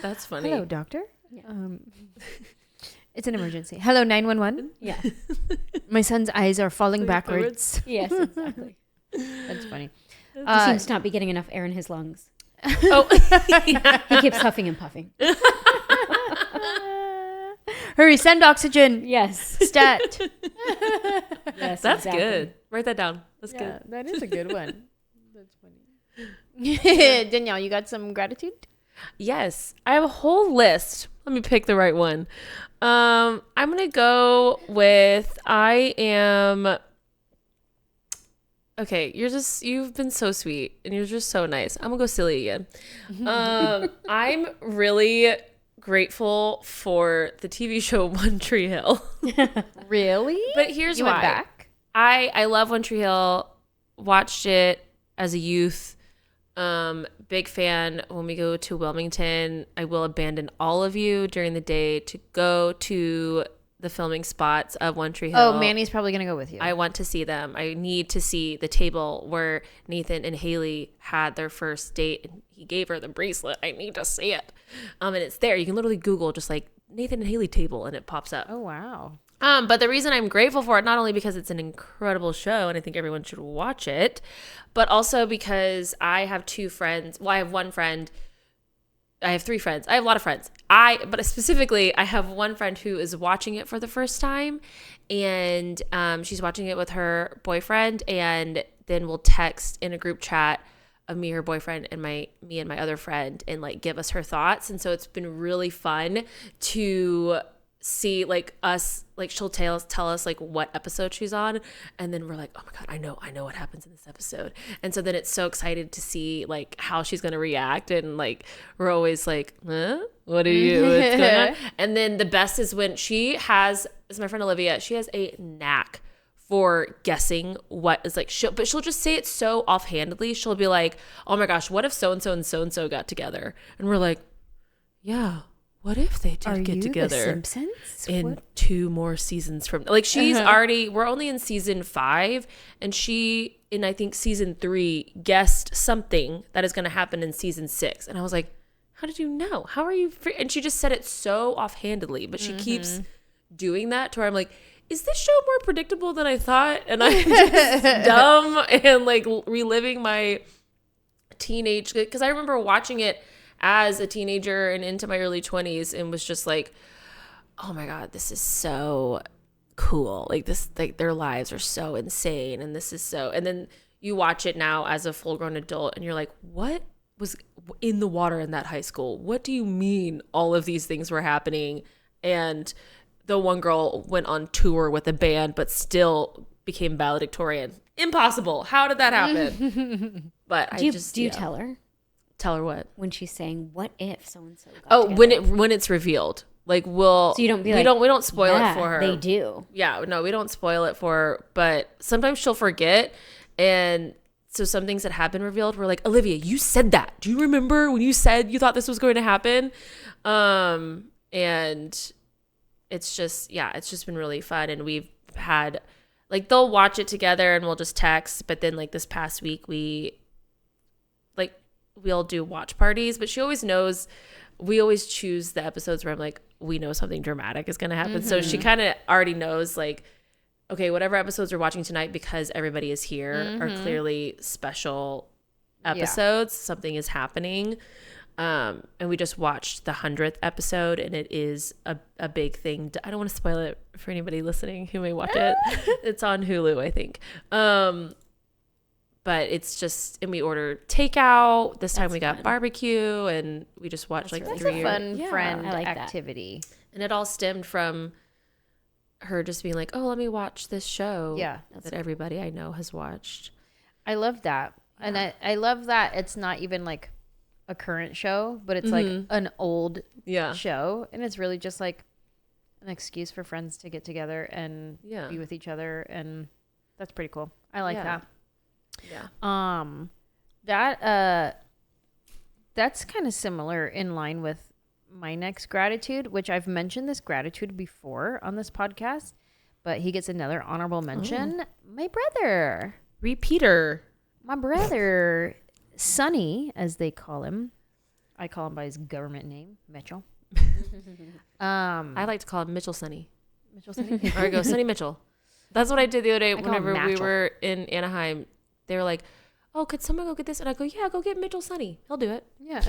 That's funny. Hello, doctor. Yeah. It's an emergency. Hello, 911. Yeah. My son's eyes are falling backwards. Yes, exactly. That's funny. He seems to not be getting enough air in his lungs. Oh, He keeps huffing and puffing. Hurry, send oxygen. Yes. Stat. Yes, that's exactly. good. Write that down. That's Yeah, good. that is a good one. That's funny. Danielle, you got some gratitude? Yes, I have a whole list. Let me pick the right one. I'm gonna go with okay, you've been so sweet and you're just so nice. I'm gonna go silly again. I'm really grateful for the TV show One Tree Hill. Really? But here's you why. went back? I love One Tree Hill. Watched it as a youth. Big fan. When we go to Wilmington, I will abandon all of you during the day to go to the filming spots of One Tree Hill. Oh, Manny's probably gonna go with you. I want to see them. I need to see the table where Nathan and Haley had their first date and he gave her the bracelet. I need to see it. And it's there. You can literally Google just like Nathan and Haley table and it pops up. Oh wow. But the reason I'm grateful for it, not only because it's an incredible show and I think everyone should watch it, but also because I have two friends. Well, I have one friend. I have three friends. I have a lot of friends. But specifically, I have one friend who is watching it for the first time, and she's watching it with her boyfriend, and then we'll text in a group chat of me, her boyfriend, and me and my other friend, and like give us her thoughts. And so it's been really fun to see like us, like she'll tell us like what episode she's on, and then we're like, oh my god, I know what happens in this episode. And so then it's so excited to see like how she's gonna react, and like we're always like, huh? What's going on? And then the best is when is my friend Olivia, she has a knack for guessing what is like, but she'll just say it so offhandedly. She'll be like, oh my gosh, what if so-and-so and so-and-so got together? And we're like, yeah, what if they did get together? The Simpsons? In 2 more seasons from, like, she's already, we're only in season 5, and she, in I think season 3, guessed something that is going to happen in season 6. And I was like, how did you know? How are you? And she just said it so offhandedly, but she keeps doing that to where I'm like, is this show more predictable than I thought? And I'm just dumb and like reliving my teenage, because I remember watching it as a teenager and into my early 20s and was just like, oh my God, this is so cool. Like this, like their lives are so insane. And this is so, and then you watch it now as a full grown adult and you're like, what was in the water in that high school? What do you mean all of these things were happening? And the one girl went on tour with a band, but still became valedictorian. Impossible. How did that happen? But do you tell her? Tell her what? When she's saying, "What if so and so?" Oh, together? when it's revealed, like so you don't be we don't spoil it for her. They do. Yeah, no, we don't spoil it for her. But sometimes she'll forget, and so some things that have been revealed, we're like, Olivia, you said that. Do you remember when you said you thought this was going to happen? And it's just been really fun. And we've had, like, they'll watch it together and we'll just text. But then, like, this past week, we'll do watch parties. But she always knows, we always choose the episodes where I'm like, we know something dramatic is going to happen. So she kind of already knows, like, okay, whatever episodes we're watching tonight, because everybody is here, are clearly special episodes. Something is happening. And we just watched the 100th episode, and it is a big thing. I don't want to spoil it for anybody listening who may watch it. It's on Hulu, I think. But it's just, and we ordered takeout. This time we got barbecue, and we just watched That's 3 a fun friend like activity. And it all stemmed from her just being like, oh, let me watch this show that everybody I know has watched. I love that. And I love that it's not even like a current show, but it's like an old show. And it's really just like an excuse for friends to get together and be with each other. And that's pretty cool. I like that. Yeah. That's kind of similar in line with my next gratitude, which I've mentioned this gratitude before on this podcast, but he gets another honorable mention. My brother. Repeater. My brother, Sonny, as they call him. I call him by his government name, Mitchell. I like to call him Mitchell Sonny. Mitchell Sonny? Or I go, Sonny Mitchell. That's what I did the other day I whenever we were in Anaheim. They were like, oh, could someone go get this? And I go, yeah, go get Mitchell Sonny. He'll do it. Yeah.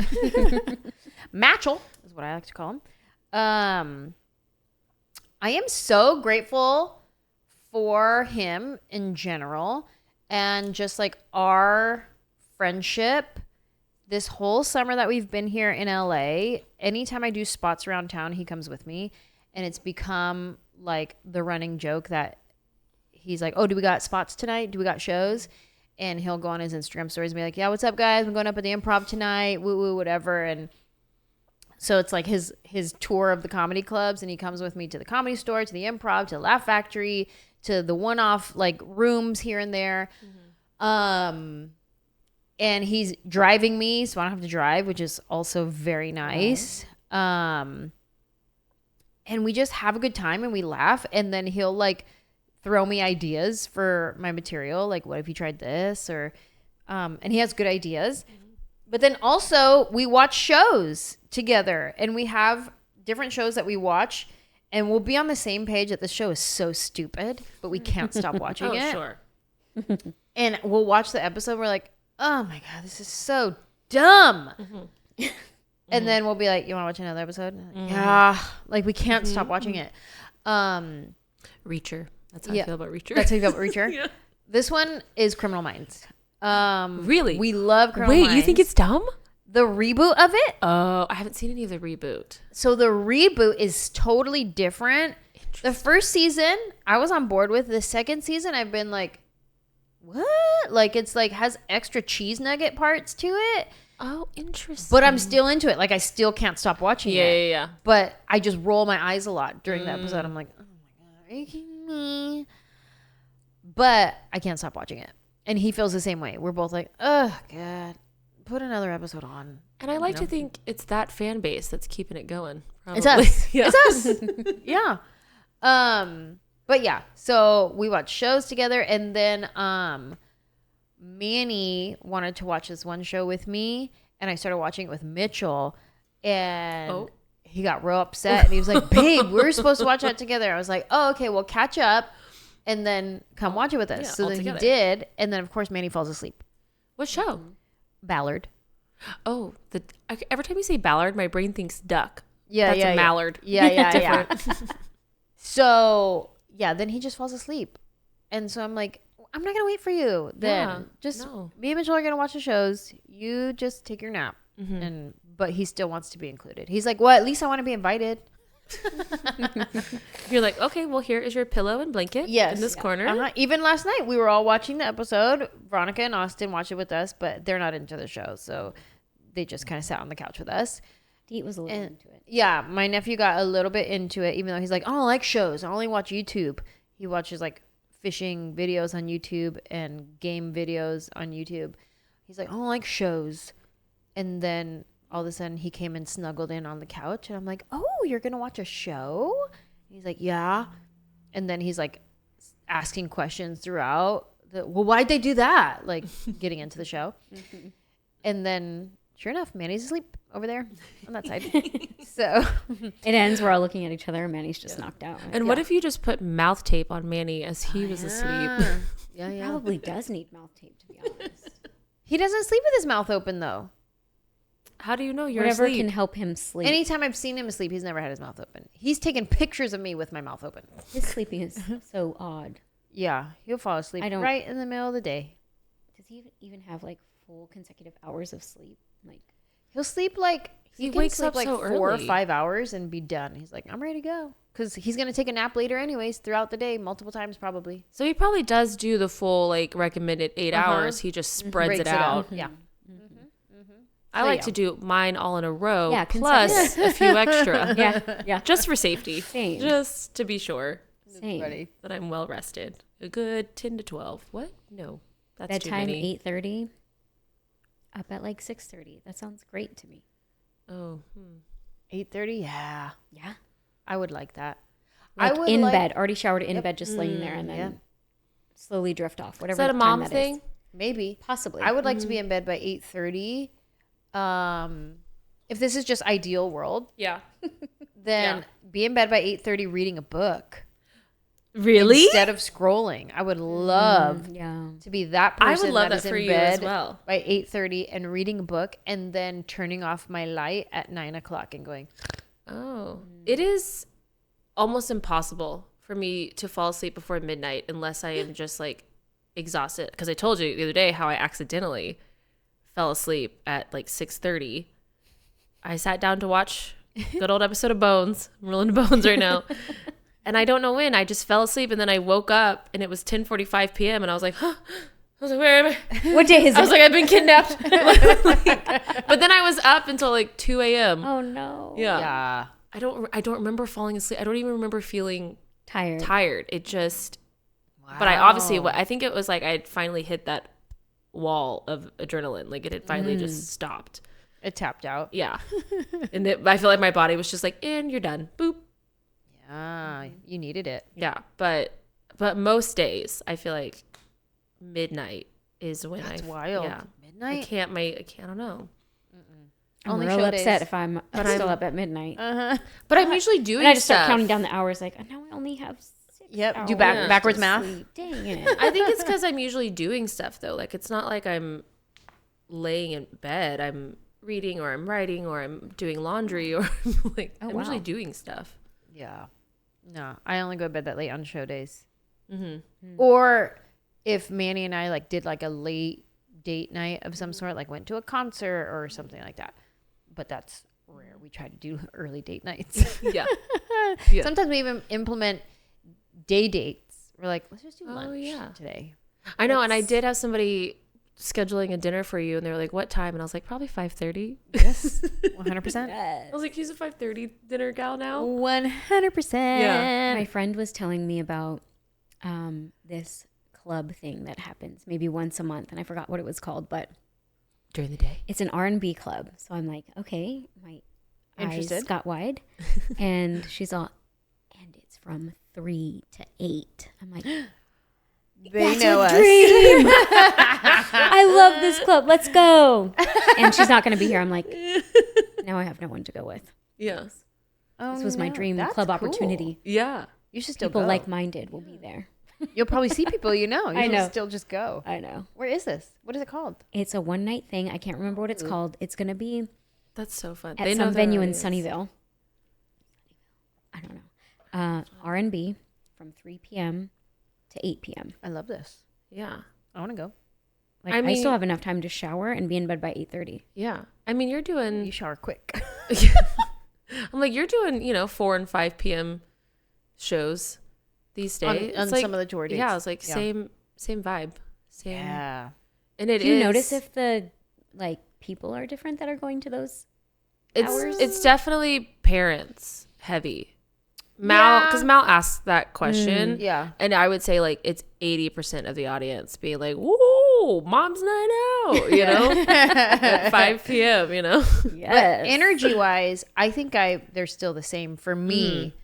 Matchell is what I like to call him. I am so grateful for him in general and just like our friendship this whole summer that we've been here in LA. Anytime I do spots around town, he comes with me, and it's become like the running joke that he's like, oh, do we got spots tonight? Do we got shows? And he'll go on his Instagram stories and be like, yeah, what's up, guys? I'm going up at the Improv tonight, woo-woo, whatever. And so it's like his tour of the comedy clubs, and he comes with me to the Comedy Store, to the Improv, to Laugh Factory, to the one-off like rooms here and there. And he's driving me, so I don't have to drive, which is also very nice. And we just have a good time and we laugh, and then he'll like throw me ideas for my material, like what if you tried this, or and he has good ideas. But then also we watch shows together, and we have different shows that we watch, and we'll be on the same page that this show is so stupid, but we can't stop watching it. Sure. And we'll watch the episode, we're like, oh my God, this is so dumb. And then we'll be like, you want to watch another episode? Like, yeah. Like we can't stop watching it. Reacher. That's how I feel about Reacher. That's how you feel about Reacher? Yeah. This one is Criminal Minds. Really? We love Criminal Minds. Wait, you think it's dumb? The reboot of it? Oh, I haven't seen any of the reboot. So the reboot is totally different. The first season, I was on board with. The second season, I've been like, what? Like, it's like has extra cheese nugget parts to it. Oh, interesting. But I'm still into it. Like, I still can't stop watching it. Yeah. But I just roll my eyes a lot during the episode. I'm like, oh my God, are you kidding me? but I can't stop watching it. And he feels the same way. We're both like, oh, God, put another episode on. And I like to think it's that fan base that's keeping it going. Probably. It's us. Yeah. It's us. Yeah. But yeah, so we watched shows together, and then Manny wanted to watch this one show with me, and I started watching it with Mitchell, and he got real upset, and he was like, babe, we're supposed to watch that together. I was like, oh, okay, well, catch up, and then come watch it with us. Yeah, so then together. he did, and then, of course, Manny falls asleep. What show? Ballard. Oh, every time you say Ballard, my brain thinks duck. Yeah, That's yeah, a mallard. Yeah. So, yeah, then he just falls asleep. And so I'm like, I'm not going to wait for you. Then me and Mitchell are going to watch the shows. You just take your nap. But he still wants to be included. He's like, well, at least I want to be invited. You're like, okay, well, here is your pillow and blanket in this corner. Even last night, we were all watching the episode. Veronica and Austin watched it with us, but they're not into the show. So they just kind of sat on the couch with us. Deet was a little into it. Yeah, my nephew got a little bit into it, even though he's like, I don't like shows. I only watch YouTube. He watches like fishing videos on YouTube and game videos on YouTube. He's like, I don't like shows. And then all of a sudden he came and snuggled in on the couch, and I'm like, oh, you're going to watch a show? And he's like, yeah. And then he's like asking questions throughout. Well, why'd they do that? Like getting into the show. And then sure enough, Manny's asleep over there on that side. So it ends. We're all looking at each other, and Manny's just knocked out. Right? And what if you just put mouth tape on Manny as he was asleep? Yeah. Probably does need mouth tape, to be honest. He doesn't sleep with his mouth open, though. How do you know you're Whatever asleep? can help him sleep. Anytime I've seen him asleep, he's never had his mouth open. He's taken pictures of me with my mouth open. His sleeping is so odd. Yeah, he'll fall asleep right in the middle of the day. Does he even have like full consecutive hours of sleep? Like he'll sleep like he wakes up like so 4 or early. 5 hours and be done. He's like, I'm ready to go, because he's gonna take a nap later anyways throughout the day, multiple times probably. So he probably does do the full like recommended 8 hours. He just spreads Breaks it out. Yeah. I like yeah. to do mine all in a row, Yeah, plus a few extra. yeah. Just for safety. Same. Just to be sure Same. that I'm well rested. A good 10 to 12. What? No. That's Bedtime too many. 8:30. Up at like 6:30. That sounds great to me. Oh. 8:30. Yeah, Yeah. I would like that. Like I would in bed, already showered in bed, just laying there, and then Yep. slowly drift off. Whatever. Is that a time mom that thing? is. Maybe. Possibly. I would like to be in bed by 8:30. If this is just ideal world, Yeah. then be in bed by 8:30 reading a book. Really? Instead of scrolling. I would love Yeah. to be that I person would love that is that for in you as bed well. by 8:30 and reading a book, and then turning off my light at 9 o'clock and going, Oh. It is almost impossible for me to fall asleep before midnight unless I am just like exhausted. Because I told you the other day how I accidentally fell asleep at like 6:30. I sat down to watch a good old episode of Bones. I'm rolling Bones right now. And I don't know when. I just fell asleep, and then I woke up, and it was 10:45 p.m., and I was like, huh? I was like, where am I? What day is it? I was like, I've been kidnapped. But then I was up until like 2 a.m. Oh no. Yeah. I don't remember falling asleep. I don't even remember feeling tired. It just, but I think it was like I had finally hit that wall of adrenaline. Like it had finally just stopped. it tapped out. Yeah. And I feel like my body was just like, and you're done. Boop. Yeah, you needed it. Yeah. But most days I feel like midnight is when That's wild. Yeah. Midnight? I don't know. I'm Only real show upset days. if I'm still up at midnight. But I'm usually doing And I just start stuff. counting down the hours. Like, now I only have 6 Yep, hours do backwards to math. sleep. Dang it. I think it's because I'm usually doing stuff though. Like it's not like I'm laying in bed. I'm reading or I'm writing or I'm doing laundry or like I'm usually doing stuff. Yeah. No, I only go to bed that late on show days. Or if Manny and I like did like a late date night of some sort, like went to a concert or something like that. But that's rare. We try to do early date nights. Yeah. Sometimes we even implement day dates. We're like, let's just do lunch today. I know, and I did have somebody scheduling a dinner for you, and they were like, "What time?" And I was like, "Probably 5:30." Yes, 100%. I was like, "She's a 5:30 dinner gal now." 100%. My friend was telling me about this club thing that happens maybe once a month, and I forgot what it was called, but during the day. It's an R&B club. So I'm like, okay, my Interested? eyes got wide. And she's all, and it's from 3 to 8. I'm like, They know us. dream. I love this club. Let's go. And she's not going to be here. I'm like, now I have no one to go with. Yes. Oh, This was my dream That's club cool. opportunity. Yeah. You should still People go. like-minded will be there. You'll probably see people you know. You I should know. still just go. I know. Where is this? What is it called? It's a one-night thing. I can't remember what it's called. It's going to be That's so fun. at some venue in Sunnyvale. I don't know. R&B from 3 p.m. to 8 p.m. I love this. Yeah. I want to go. Like, I I mean- still have enough time to shower and be in bed by 8:30. Yeah. I mean, you're doing, You shower quick. I'm like, you're doing, 4 and 5 p.m. shows these days. on It's like, some of the tour dates. Yeah. It's like Yeah. same vibe. Same. Yeah. And it is. Do you notice if the people are different that are going to those hours? It's definitely parents heavy. Because Mal asked that question. Yeah. And I would say it's 80% of the audience being like, woo, mom's night out, at 5 p.m., Yes. But energy-wise, I think they're still the same. For me,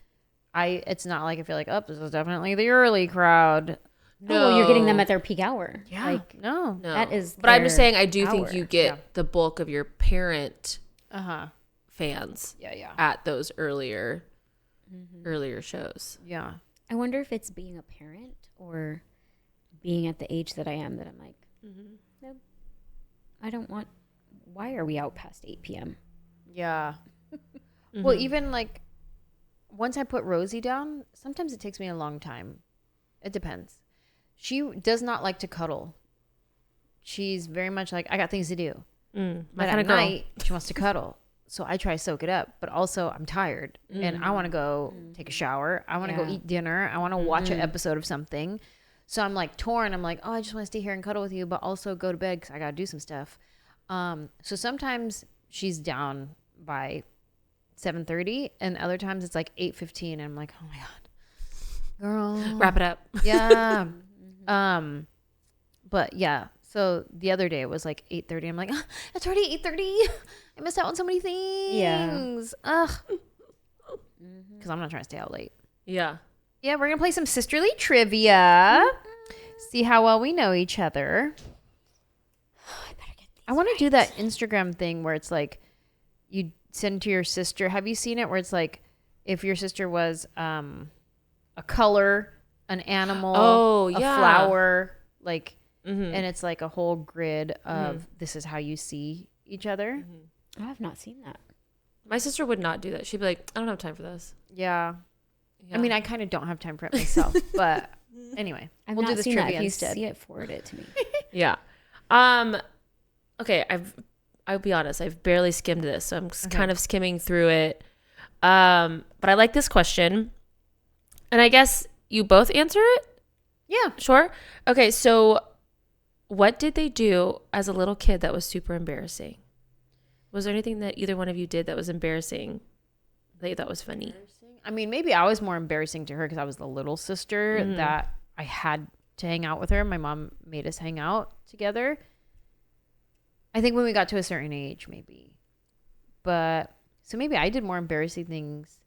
it's not like I feel like, oh, this is definitely the early crowd. No, you're getting them at their peak hour. Yeah. No. No. That is But I'm just their saying, I do think hour. you get the bulk of your parent Uh-huh. fans Yeah. at those earlier shows. Yeah. I wonder if it's being a parent or being at the age that I am that I'm like, no, I don't want. Why are we out past 8 p.m.? Yeah. Well, even once I put Rosie down, sometimes it takes me a long time. It depends. She does not like to cuddle. She's very much like, I got things to do. My But kind at of girl. night, she wants to cuddle. So I try to soak it up. But also, I'm tired. And I want to go take a shower. I want to go Yeah. eat dinner. I want to watch an episode of something. So I'm torn. I'm like, oh, I just want to stay here and cuddle with you. But also go to bed because I got to do some stuff. So sometimes she's down by 7:30. And other times it's 8:15. And I'm like, oh my God. Girl. Wrap it up. Yeah. But yeah. So the other day it was 8:30. I'm like, oh, it's already 8:30. I missed out on so many things. Yeah. Ugh. Because I'm not trying to stay out late. Yeah. Yeah, we're gonna play some sisterly trivia. See how well we know each other. I want to do that Instagram thing where it's you send to your sister. Have you seen it? Where it's if your sister was a color, an animal, a flower, and it's a whole grid of this is how you see each other. I have not seen that. My sister would not do that. She'd be like, I don't have time for this. Yeah. Yeah. I mean, I kind of don't have time for it myself, but anyway, I've we'll not do this seen that. trivia If you instead. see it, forward it to me. Yeah. Okay. I'll be honest. I've barely skimmed this, so I'm kind of skimming through it. But I like this question, and I guess you both answer it. Yeah. Sure. Okay. So, what did they do as a little kid that was super embarrassing? Was there anything that either one of you did that was embarrassing that you thought was funny? I mean, maybe I was more embarrassing to her because I was the little sister that I had to hang out with her. My mom made us hang out together. I think when we got to a certain age, maybe. But so maybe I did more embarrassing things.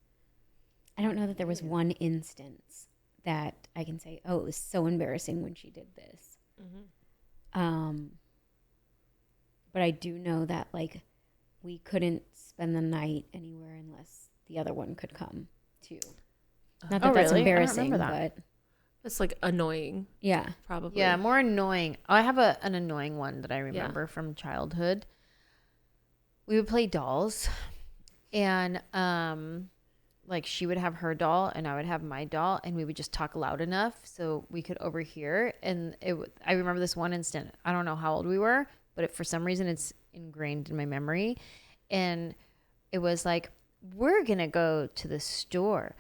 I don't know that there was one instance that I can say, oh, it was so embarrassing when she did this. But I do know that we couldn't spend the night anywhere unless the other one could come too. Not that Oh, that's really? I don't embarrassing, remember that. but It's annoying, yeah. probably. Yeah, more annoying. I have an annoying one that I remember from childhood. We would play dolls, and she would have her doll and I would have my doll, and we would just talk loud enough so we could overhear. And I remember this one instant. I don't know how old we were, but for some reason it's ingrained in my memory. And it was we're gonna go to the store.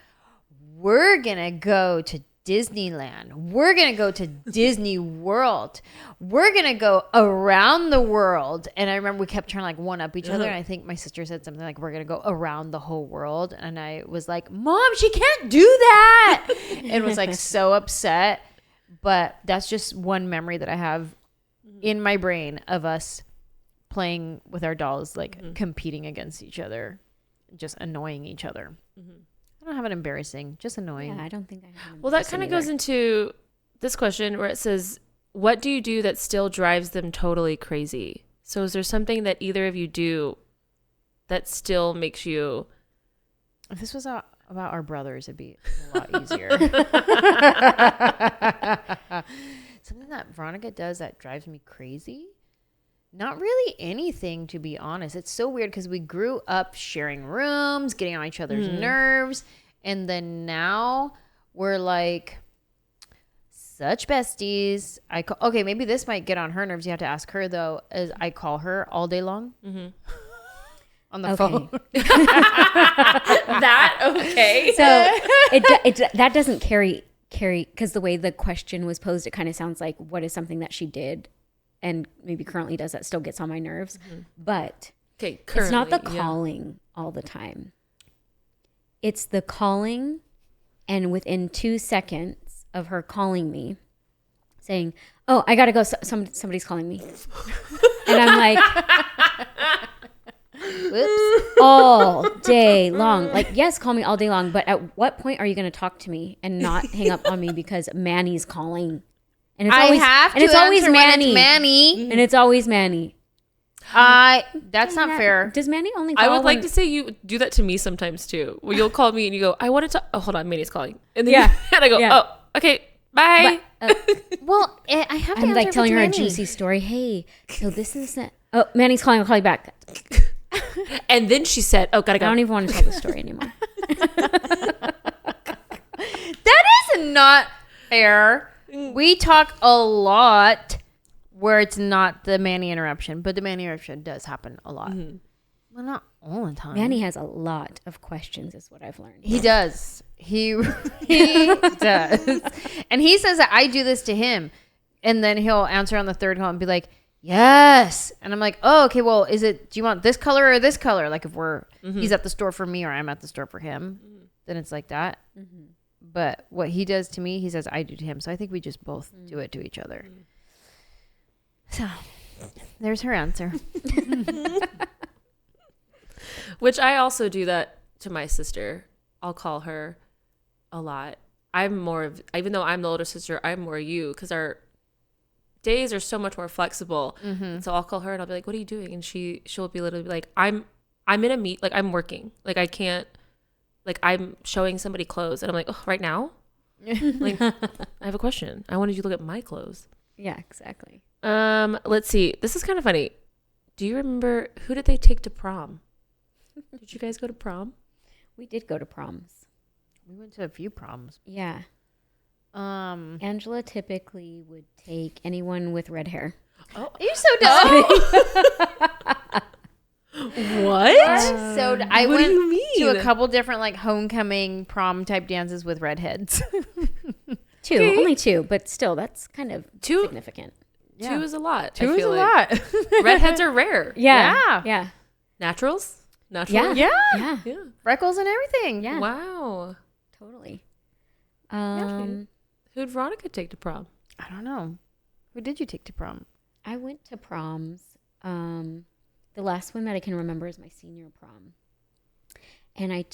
We're gonna go to Disneyland. We're going to go to Disney World. We're going to go around the world. And I remember we kept trying to one up each other. And I think my sister said something we're going to go around the whole world. And I was like, Mom, she can't do that. And was so upset But that's just one memory that I have in my brain of us playing with our dolls, like competing against each other, just annoying each other. I don't have an embarrassing, just annoying. Yeah, I don't think I have. Well, that kind of goes into this question where it says, what do you do that still drives them totally crazy? So is there something that either of you do that still makes you... If this was about our brothers, it'd be a lot easier. Something that Veronica does that drives me crazy? Not really anything, to be honest. It's so weird because we grew up sharing rooms, getting on each other's nerves, and then now we're like such besties. Okay, maybe this might get on her nerves. You have to ask her though. Is I call her all day long on the phone. That okay? So that doesn't carry because the way the question was posed, it kind of sounds like what is something that she did and maybe currently does that still gets on my nerves. But it's not the calling all the time. It's the calling, and within 2 seconds of her calling me, saying, "Oh, I gotta go. Somebody's calling me," and I'm like, "Whoops!" All day long. Like, yes, call me all day long, but at what point are you gonna talk to me and not hang up on me because Manny's calling? And it's always, it's always Manny. Manny. And it's always Manny. That's not fair. Does Manny only call I would like to say you do that to me sometimes too. Well, you'll call me and you go, I want to talk. Oh, hold on. Manny's calling. And then and I go, oh, okay. Bye. Well, I have to I'm like telling her Manny. a juicy story. Hey, so this is that. Oh, Manny's calling. I'll call you back. And then she said, oh, gotta go. I don't even want to tell the story anymore. That is not fair. We talk a lot where it's not the Manny interruption, but the Manny interruption does happen a lot. Well, not all the time. Manny has a lot of questions, is what I've learned. He does. He does. And he says that I do this to him, and then he'll answer on the third call and be like, yes. And I'm like, oh, okay, well, do you want this color or this color? Like if he's at the store for me or I'm at the store for him, then it's like that. But what he does to me, he says I do to him. So I think we just both do it to each other. So there's her answer. Which I also do that to my sister. I'll call her a lot. I'm more of, even though I'm the older sister, I'm more you because our days are so much more flexible. So I'll call her and I'll be like, what are you doing? And she'll be literally like, I'm in a meet, like I'm working. Like I can't, like I'm showing somebody clothes. And I'm like, oh, right now? Like I have a question. I wanted you to look at my clothes. Yeah, exactly. Let's see. This is kind of funny. Do you remember, who did they take to prom? Did you guys go to prom? We did go to proms. We went to a few proms. Yeah. Anjelah typically would take anyone with red hair. Oh, you're so dumb. What? I what went do you mean? to a couple different like homecoming prom type dances with redheads. Only two, but still, that's kind of significant. Yeah. 2 is a lot. Two is a lot. Redheads are rare. Yeah. Naturals? Yeah. Yeah. Freckles and everything. Yeah. Wow. Totally. Who'd Veronica take to prom? I don't know. Who did you take to prom? I went to proms. The last one that I can remember is my senior prom. And I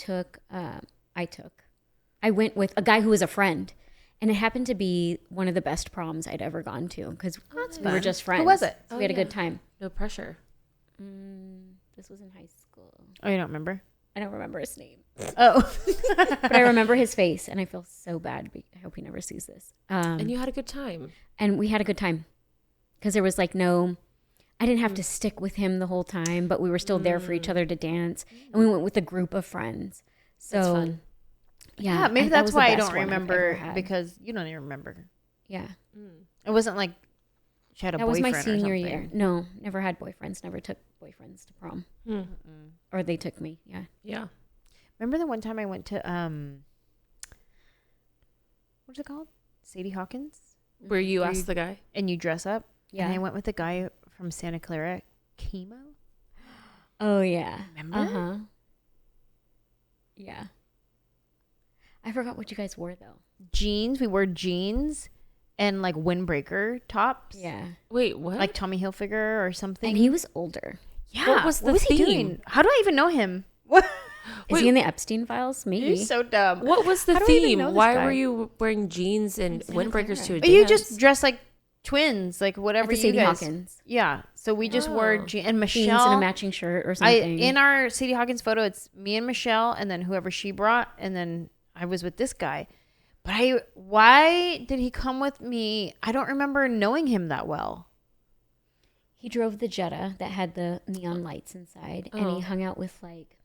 went with a guy who was a friend. And it happened to be one of the best proms I'd ever gone to because we were just friends. Who was it? So we had a good time. No pressure. This was in high school. Oh, you don't remember? I don't remember his name. Oh. But I remember his face, and I feel so bad. I hope he never sees this. And you had a good time. And we had a good time because there was like I didn't have to stick with him the whole time, but we were still there for each other to dance. And we went with a group of friends. So that's fun. Yeah, maybe that's why I don't remember because you don't even remember. Yeah. It wasn't like she had a boyfriend. That was my senior year. No, never had boyfriends. Never took boyfriends to prom. Or they took me. Yeah. Yeah. Remember the one time I went to what's it called? Sadie Hawkins? Where you asked the guy? And you dress up? Yeah. And I went with the guy from Santa Clara, Chemo. Oh yeah. Remember? Uh-huh. Yeah. I forgot what you guys wore though. Jeans. We wore jeans and like windbreaker tops. Yeah. Wait, what? Like Tommy Hilfiger or something. And he was older. Yeah. What was the he theme? doing? How do I even know him? What? Is he in the Epstein files? Maybe. He's so dumb. What was the How do I even theme? know this Why guy? were you wearing jeans and windbreakers to a dance? You just dress like twins, like whatever At the you Sadie guys. Hawkins. Yeah. So we just wore and Jeans Michelle and a matching shirt or something. in our Sadie Hawkins photo, it's me and Michelle, and then whoever she brought, and then I was with this guy. But why did he come with me? I don't remember knowing him that well. He drove the Jetta that had the neon lights inside, and he hung out with like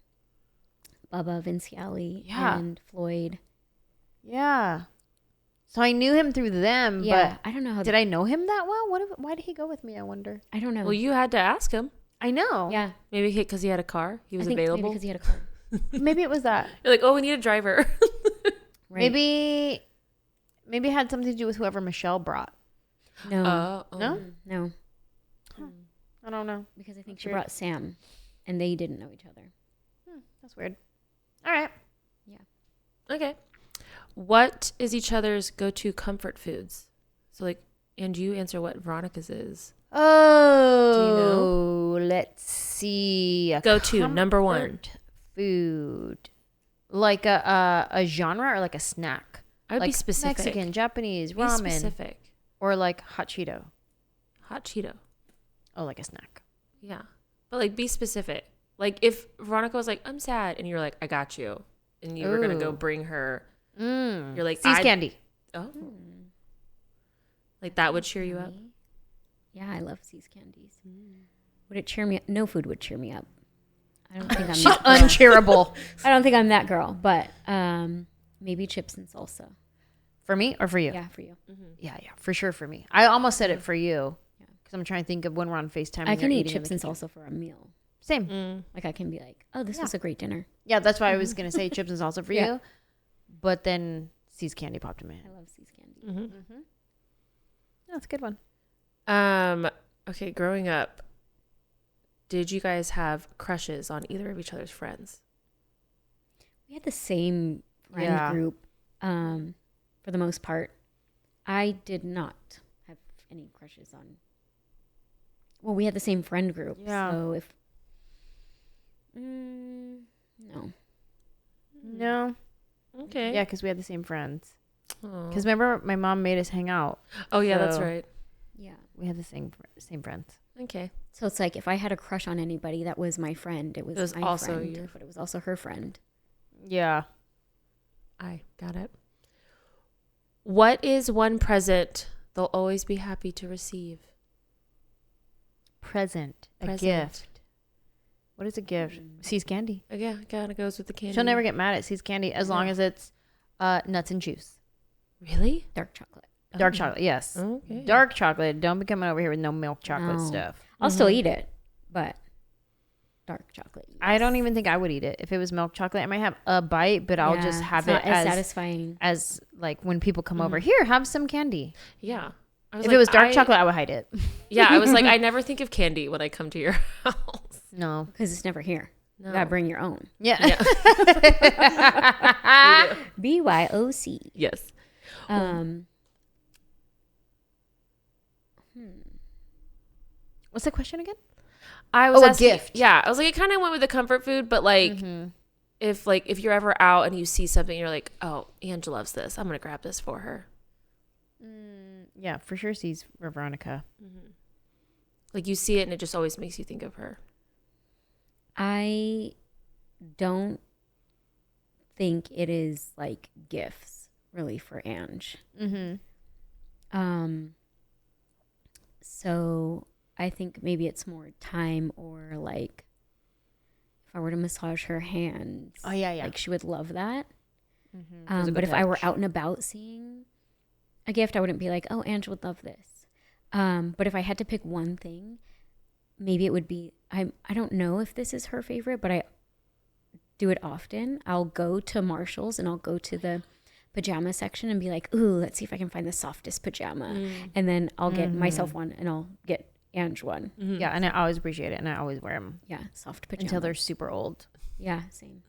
Bubba Vinciali and Floyd. Yeah. So I knew him through them, Yeah, but I don't know how. did I know him that well? Why did he go with me? I wonder. I don't know. Well, you had to ask him. I know. Yeah, Maybe because he had a car. He was I think available. maybe because he had a car. Maybe it was that. You're like, oh, we need a driver. Right. Maybe it had something to do with whoever Michelle brought. No, No? no, I don't know. because I think That's she weird. brought Sam, and they didn't know each other. That's weird. All right. Okay. What is each other's go-to comfort foods? So like, and you answer what Veronica's is. Oh, let's see. Go-to, number one. Comfort food. Like a genre or like a snack? I would like be specific. Mexican, Japanese, Be ramen. specific. Or like hot Cheeto. Hot Cheeto. Oh, like a snack. Yeah. But like, be specific. Like if Veronica was like, I'm sad, and you're like, I got you, and you were gonna go Ooh. bring her, Mm. you're like, Seas candy. Oh, like that would cheer you up. Yeah, I love Seas candies. Would it cheer me up? No food would cheer me up. I don't think I'm She's that girl. uncheerable. I don't think I'm that girl, but maybe chips and salsa. For me or for you? Yeah, for you. Yeah, for sure for me. I almost said it for you. Because I'm trying to think of when we're on FaceTime. I and can you're eat eating in chips the and kitchen. salsa for a meal. Same. Like I can be like, oh, this was a great dinner. Yeah, that's why I was going to say chips and salsa for Yeah. you. But then Seas candy popped in my head. I love Seas candy. Mm-hmm. That's a good one. Okay, growing up, did you guys have crushes on either of each other's friends? We had the same friend Yeah. group for the most part. I did not have any crushes on. Well, we had the same friend group. Yeah. So if. No. No. Okay. Yeah, because we had the same friends. Aw. Because remember, my mom made us hang out. Oh yeah, that's So- right. Yeah. We had the same friends. Okay. So it's like if I had a crush on anybody that was my friend, it was my also friend, your- but it was also her friend. Yeah. I got it. What is one present they'll always be happy to receive? Present. A Present. gift. What is a gift? Seas candy. Yeah, kind of goes with the candy. She'll never get mad at Seas candy as long as it's nuts and juice. Really? Dark chocolate. Dark chocolate, yes. Okay. Dark chocolate. Don't be coming over here with no milk chocolate No. stuff. I'll still eat it, but dark chocolate. Yes. I don't even think I would eat it. If it was milk chocolate, I might have a bite, but I'll just Yeah, have it's it not as as satisfying. as like when people come over. Here, have some candy. Yeah. I If it was dark chocolate, I would hide it. Yeah, I was like, I never think of candy when I come to your house. No. Because it's never here. No. You gotta bring your own. Yeah. BYOC. Yes. What's the question again? I was a asking, gift. Yeah, I was like, it kind of went with the comfort food, but like, if you're ever out and you see something, you're like, oh, Ange loves this. I'm gonna grab this for her. Yeah, for sure. Sees Veronica. Like you see it and it just always makes you think of her. I don't think it is like gifts really for Ange. So I think maybe it's more time or like if I were to massage her hands. Oh, yeah. Like she would love that. Those are But good if I were touch. out and about seeing a gift, I wouldn't be like, oh, Ange would love this. But if I had to pick one thing, maybe it would be, I don't know if this is her favorite, but I do it often. I'll go to Marshall's and I'll go to the pajama section and be like, ooh, let's see if I can find the softest pajama. And then I'll get myself one and I'll get Ange one. Yeah, and I always appreciate it, and I always wear them Yeah, soft pajama. until they're super old. Yeah, same.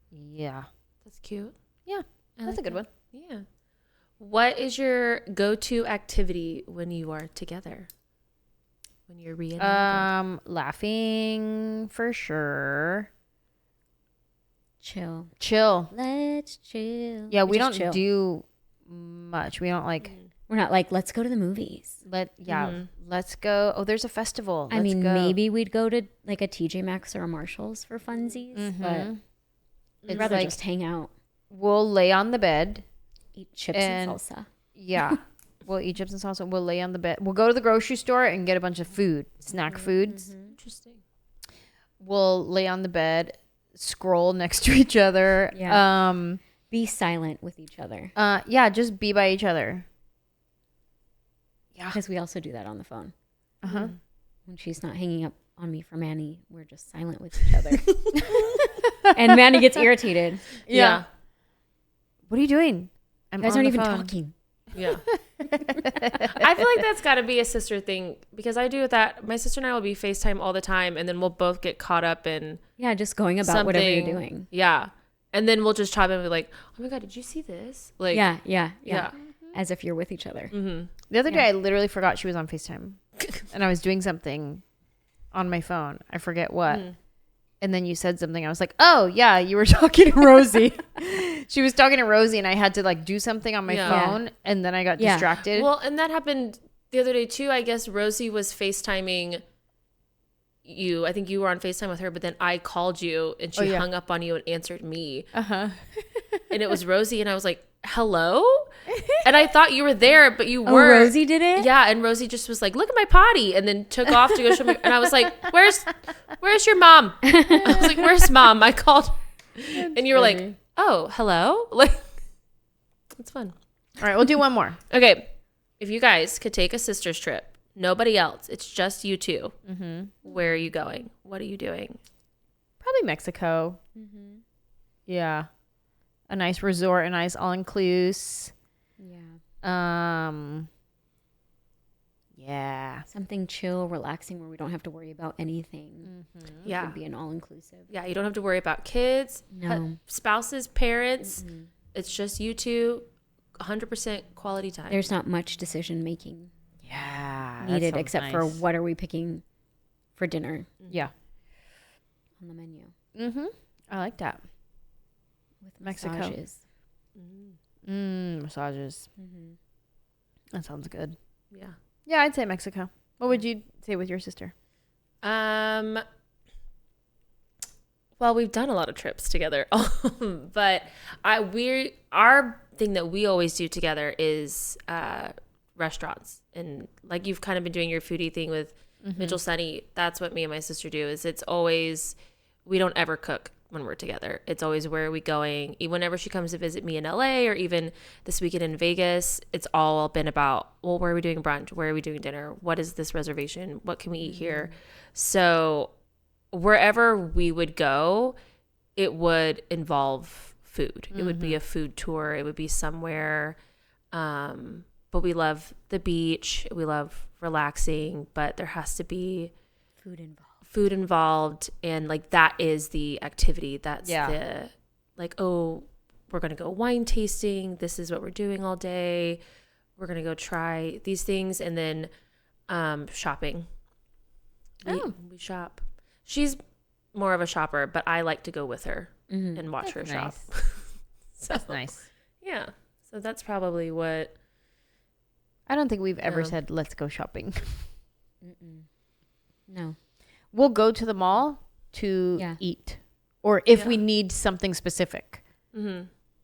Yeah. That's cute. Yeah, I that's like a good that. one. Yeah. What is your go-to activity when you are together? When you're reunited? Laughing for sure. Chill. Let's chill. Yeah, we don't do much. We don't like. We're not like, let's go to the movies. Let's go. Oh, there's a festival. I mean, maybe we'd go to like a TJ Maxx or a Marshall's for funsies, but I'd rather just hang out. We'll lay on the bed. Eat chips and salsa. Yeah. We'll eat chips and salsa. We'll lay on the bed. We'll go to the grocery store and get a bunch of food, snack foods. Interesting. We'll lay on the bed, scroll next to each other. Yeah. Be silent with each other. Yeah, just be by each other. Yeah. Because we also do that on the phone. Uh-huh. When she's not hanging up on me for Manny, we're just silent with each other. And Manny gets irritated. Yeah. What are you doing? You guys aren't even talking. Yeah. I feel like that's got to be a sister thing because I do that. My sister and I will be FaceTime all the time and then we'll both get caught up in just going about whatever you're doing. Yeah. And then we'll just chop in and be like, oh my God, did you see this? Like, yeah. As if you're with each other. Mm-hmm. The other day, I literally forgot she was on FaceTime. And I was doing something on my phone. I forget what. And then you said something. I was like, oh, yeah, you were talking to Rosie. She was talking to Rosie and I had to like do something on my phone. And then I got distracted. Well, and that happened the other day too. I guess Rosie was FaceTiming you. I think you were on FaceTime with her, but then I called you and she hung up on you and answered me. Uh-huh. And it was Rosie and I was like, hello? And I thought you were there, but you weren't. Oh, Rosie did it? Yeah, and Rosie just was like, look at my potty, and then took off to go show me. And I was like, where's your mom? I was like, where's mom? I called. And you were like, oh, hello? Like, it's fun. All right, we'll do one more. Okay. If you guys could take a sister's trip, nobody else, it's just you two. Mm-hmm. Where are you going? What are you doing? Probably Mexico. Mm-hmm. Yeah. A nice resort, a nice all-inclusive. Yeah. Yeah. Something chill, relaxing, where we don't have to worry about anything. Mm-hmm. Yeah. It could be an all-inclusive. Yeah, you don't have to worry about kids, spouses, parents. Mm-hmm. It's just you two, 100% quality time. There's not much decision-making needed except for what are we picking for dinner. Yeah. On the menu. Mm-hmm. I like that. With Mexico. Massages. Massages. Mm-hmm. That sounds good. Yeah. Yeah, I'd say Mexico. What would you say with your sister? Well, we've done a lot of trips together, but our thing that we always do together is restaurants, and like you've kind of been doing your foodie thing with Mitchell Sunny. That's what me and my sister do. Is it's always, we don't ever cook when we're together. It's always, where are we going? Whenever she comes to visit me in LA or even this weekend in Vegas, it's all been about, well, where are we doing brunch? Where are we doing dinner? What is this reservation? What can we eat here? So wherever we would go, it would involve food. It would be a food tour. It would be somewhere. But we love the beach. We love relaxing, but there has to be food involved, and like that is the activity. That's the like, oh, we're gonna go wine tasting, this is what we're doing all day, we're gonna go try these things, and then shopping. We shop. She's more of a shopper, but I like to go with her and watch her shop. So, that's nice. Yeah, so that's probably what. I don't think we've ever said let's go shopping. No. We'll go to the mall to eat. Or if we need something specific,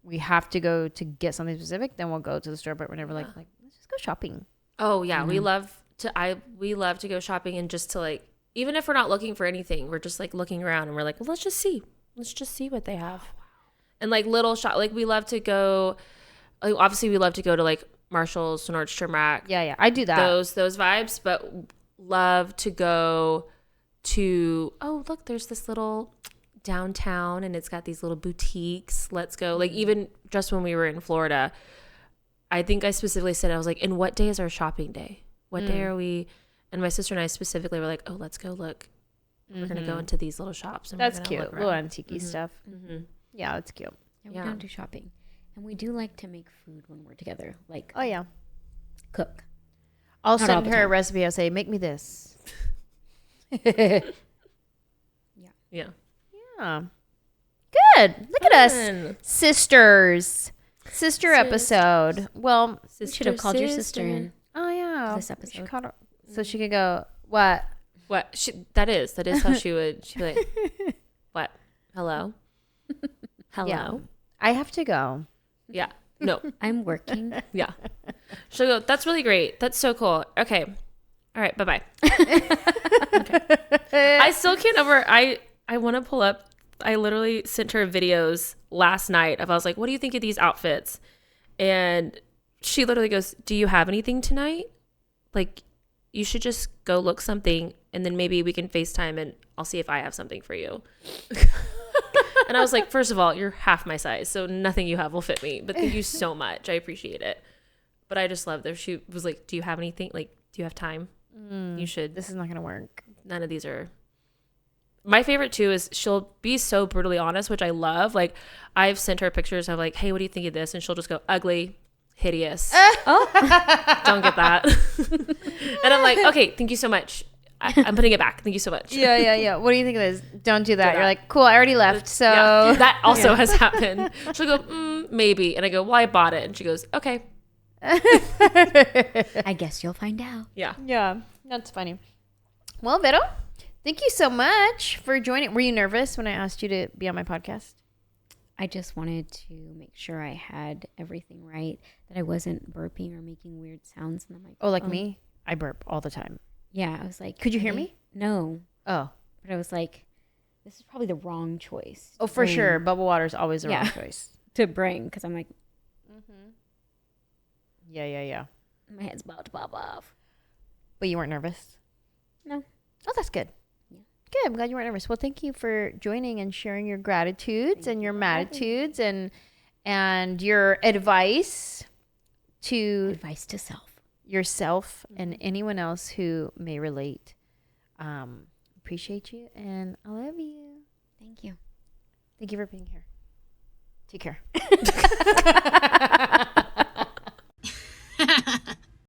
we have to go to get something specific, then we'll go to the store. But we're never like, let's just go shopping. Oh, yeah. We love to go shopping, and just to like, even if we're not looking for anything, we're just like looking around and we're like, well, let's just see what they have. And like little shop, like we love to go, like obviously we love to go to like Marshall's, Nordstrom Rack. Yeah. I do that. Those vibes, but love to go to, oh, look, there's this little downtown and it's got these little boutiques. Let's go. Like even just when we were in Florida, I think I specifically said, I was like, and what day is our shopping day? What day are we? And my sister and I specifically were like, oh, let's go look. We're going to go into these little shops. And that's cute. Little antique stuff. Yeah, that's cute. Yeah, we don't do shopping. And we do like to make food when we're together, like Oh yeah. cook. I'll Not all send the her a time. recipe. I'll say, make me this. Yeah. Yeah. Good. Look at us, Fun. sisters. Sister episode. Well, We should have called your sister in. oh yeah. This We episode. should call her, so she could go. What? What? That is how she would. She'd be like, what? Hello? Hello? Yeah. I have to go. Yeah. No. I'm working. Yeah. She'll go, that's really great. That's so cool. Okay. All right. Bye-bye. Okay. I still can't I want to pull up. I literally sent her videos last night I was like, what do you think of these outfits? And she literally goes, do you have anything tonight? Like, you should just go look something and then maybe we can FaceTime and I'll see if I have something for you. And I was like, first of all, you're half my size, so nothing you have will fit me. But thank you so much. I appreciate it. But I just love that she was like, do you have anything? Like, do you have time? You should. This is not going to work. None of these are. My favorite too is she'll be so brutally honest, which I love. Like, I've sent her pictures of like, hey, what do you think of this? And she'll just go, ugly, hideous. Oh, Don't get that. And I'm like, okay, thank you so much. I'm putting it back. Thank you so much. Yeah. What do you think of this? Don't do that. Do You're that. like, cool, I already left. So Yeah, that also has happened. She'll go, maybe. And I go, well, I bought it. And she goes, okay. I guess you'll find out. Yeah. yeah, that's funny. Well, Vero, thank you so much for joining. Were you nervous when I asked you to be on my podcast? I just wanted to make sure I had everything right, that I wasn't burping or making weird sounds in the microphone. Oh, like me? I burp all the time. Yeah, I was like, Could you hear okay. me? No, Oh. but I was like, this is probably the wrong choice. Oh, for bring- sure. Bubble water is always the wrong Yeah. choice. to bring, because I'm like, Yeah. my head's about to pop off. But you weren't nervous? No. Oh, that's good. Yeah. Good. I'm glad you weren't nervous. Well, thank you for joining and sharing your gratitudes and your matitudes and your advice to Advice to self. yourself and anyone else who may relate. Appreciate you and I love you. Thank you. Thank you for being here. Take care.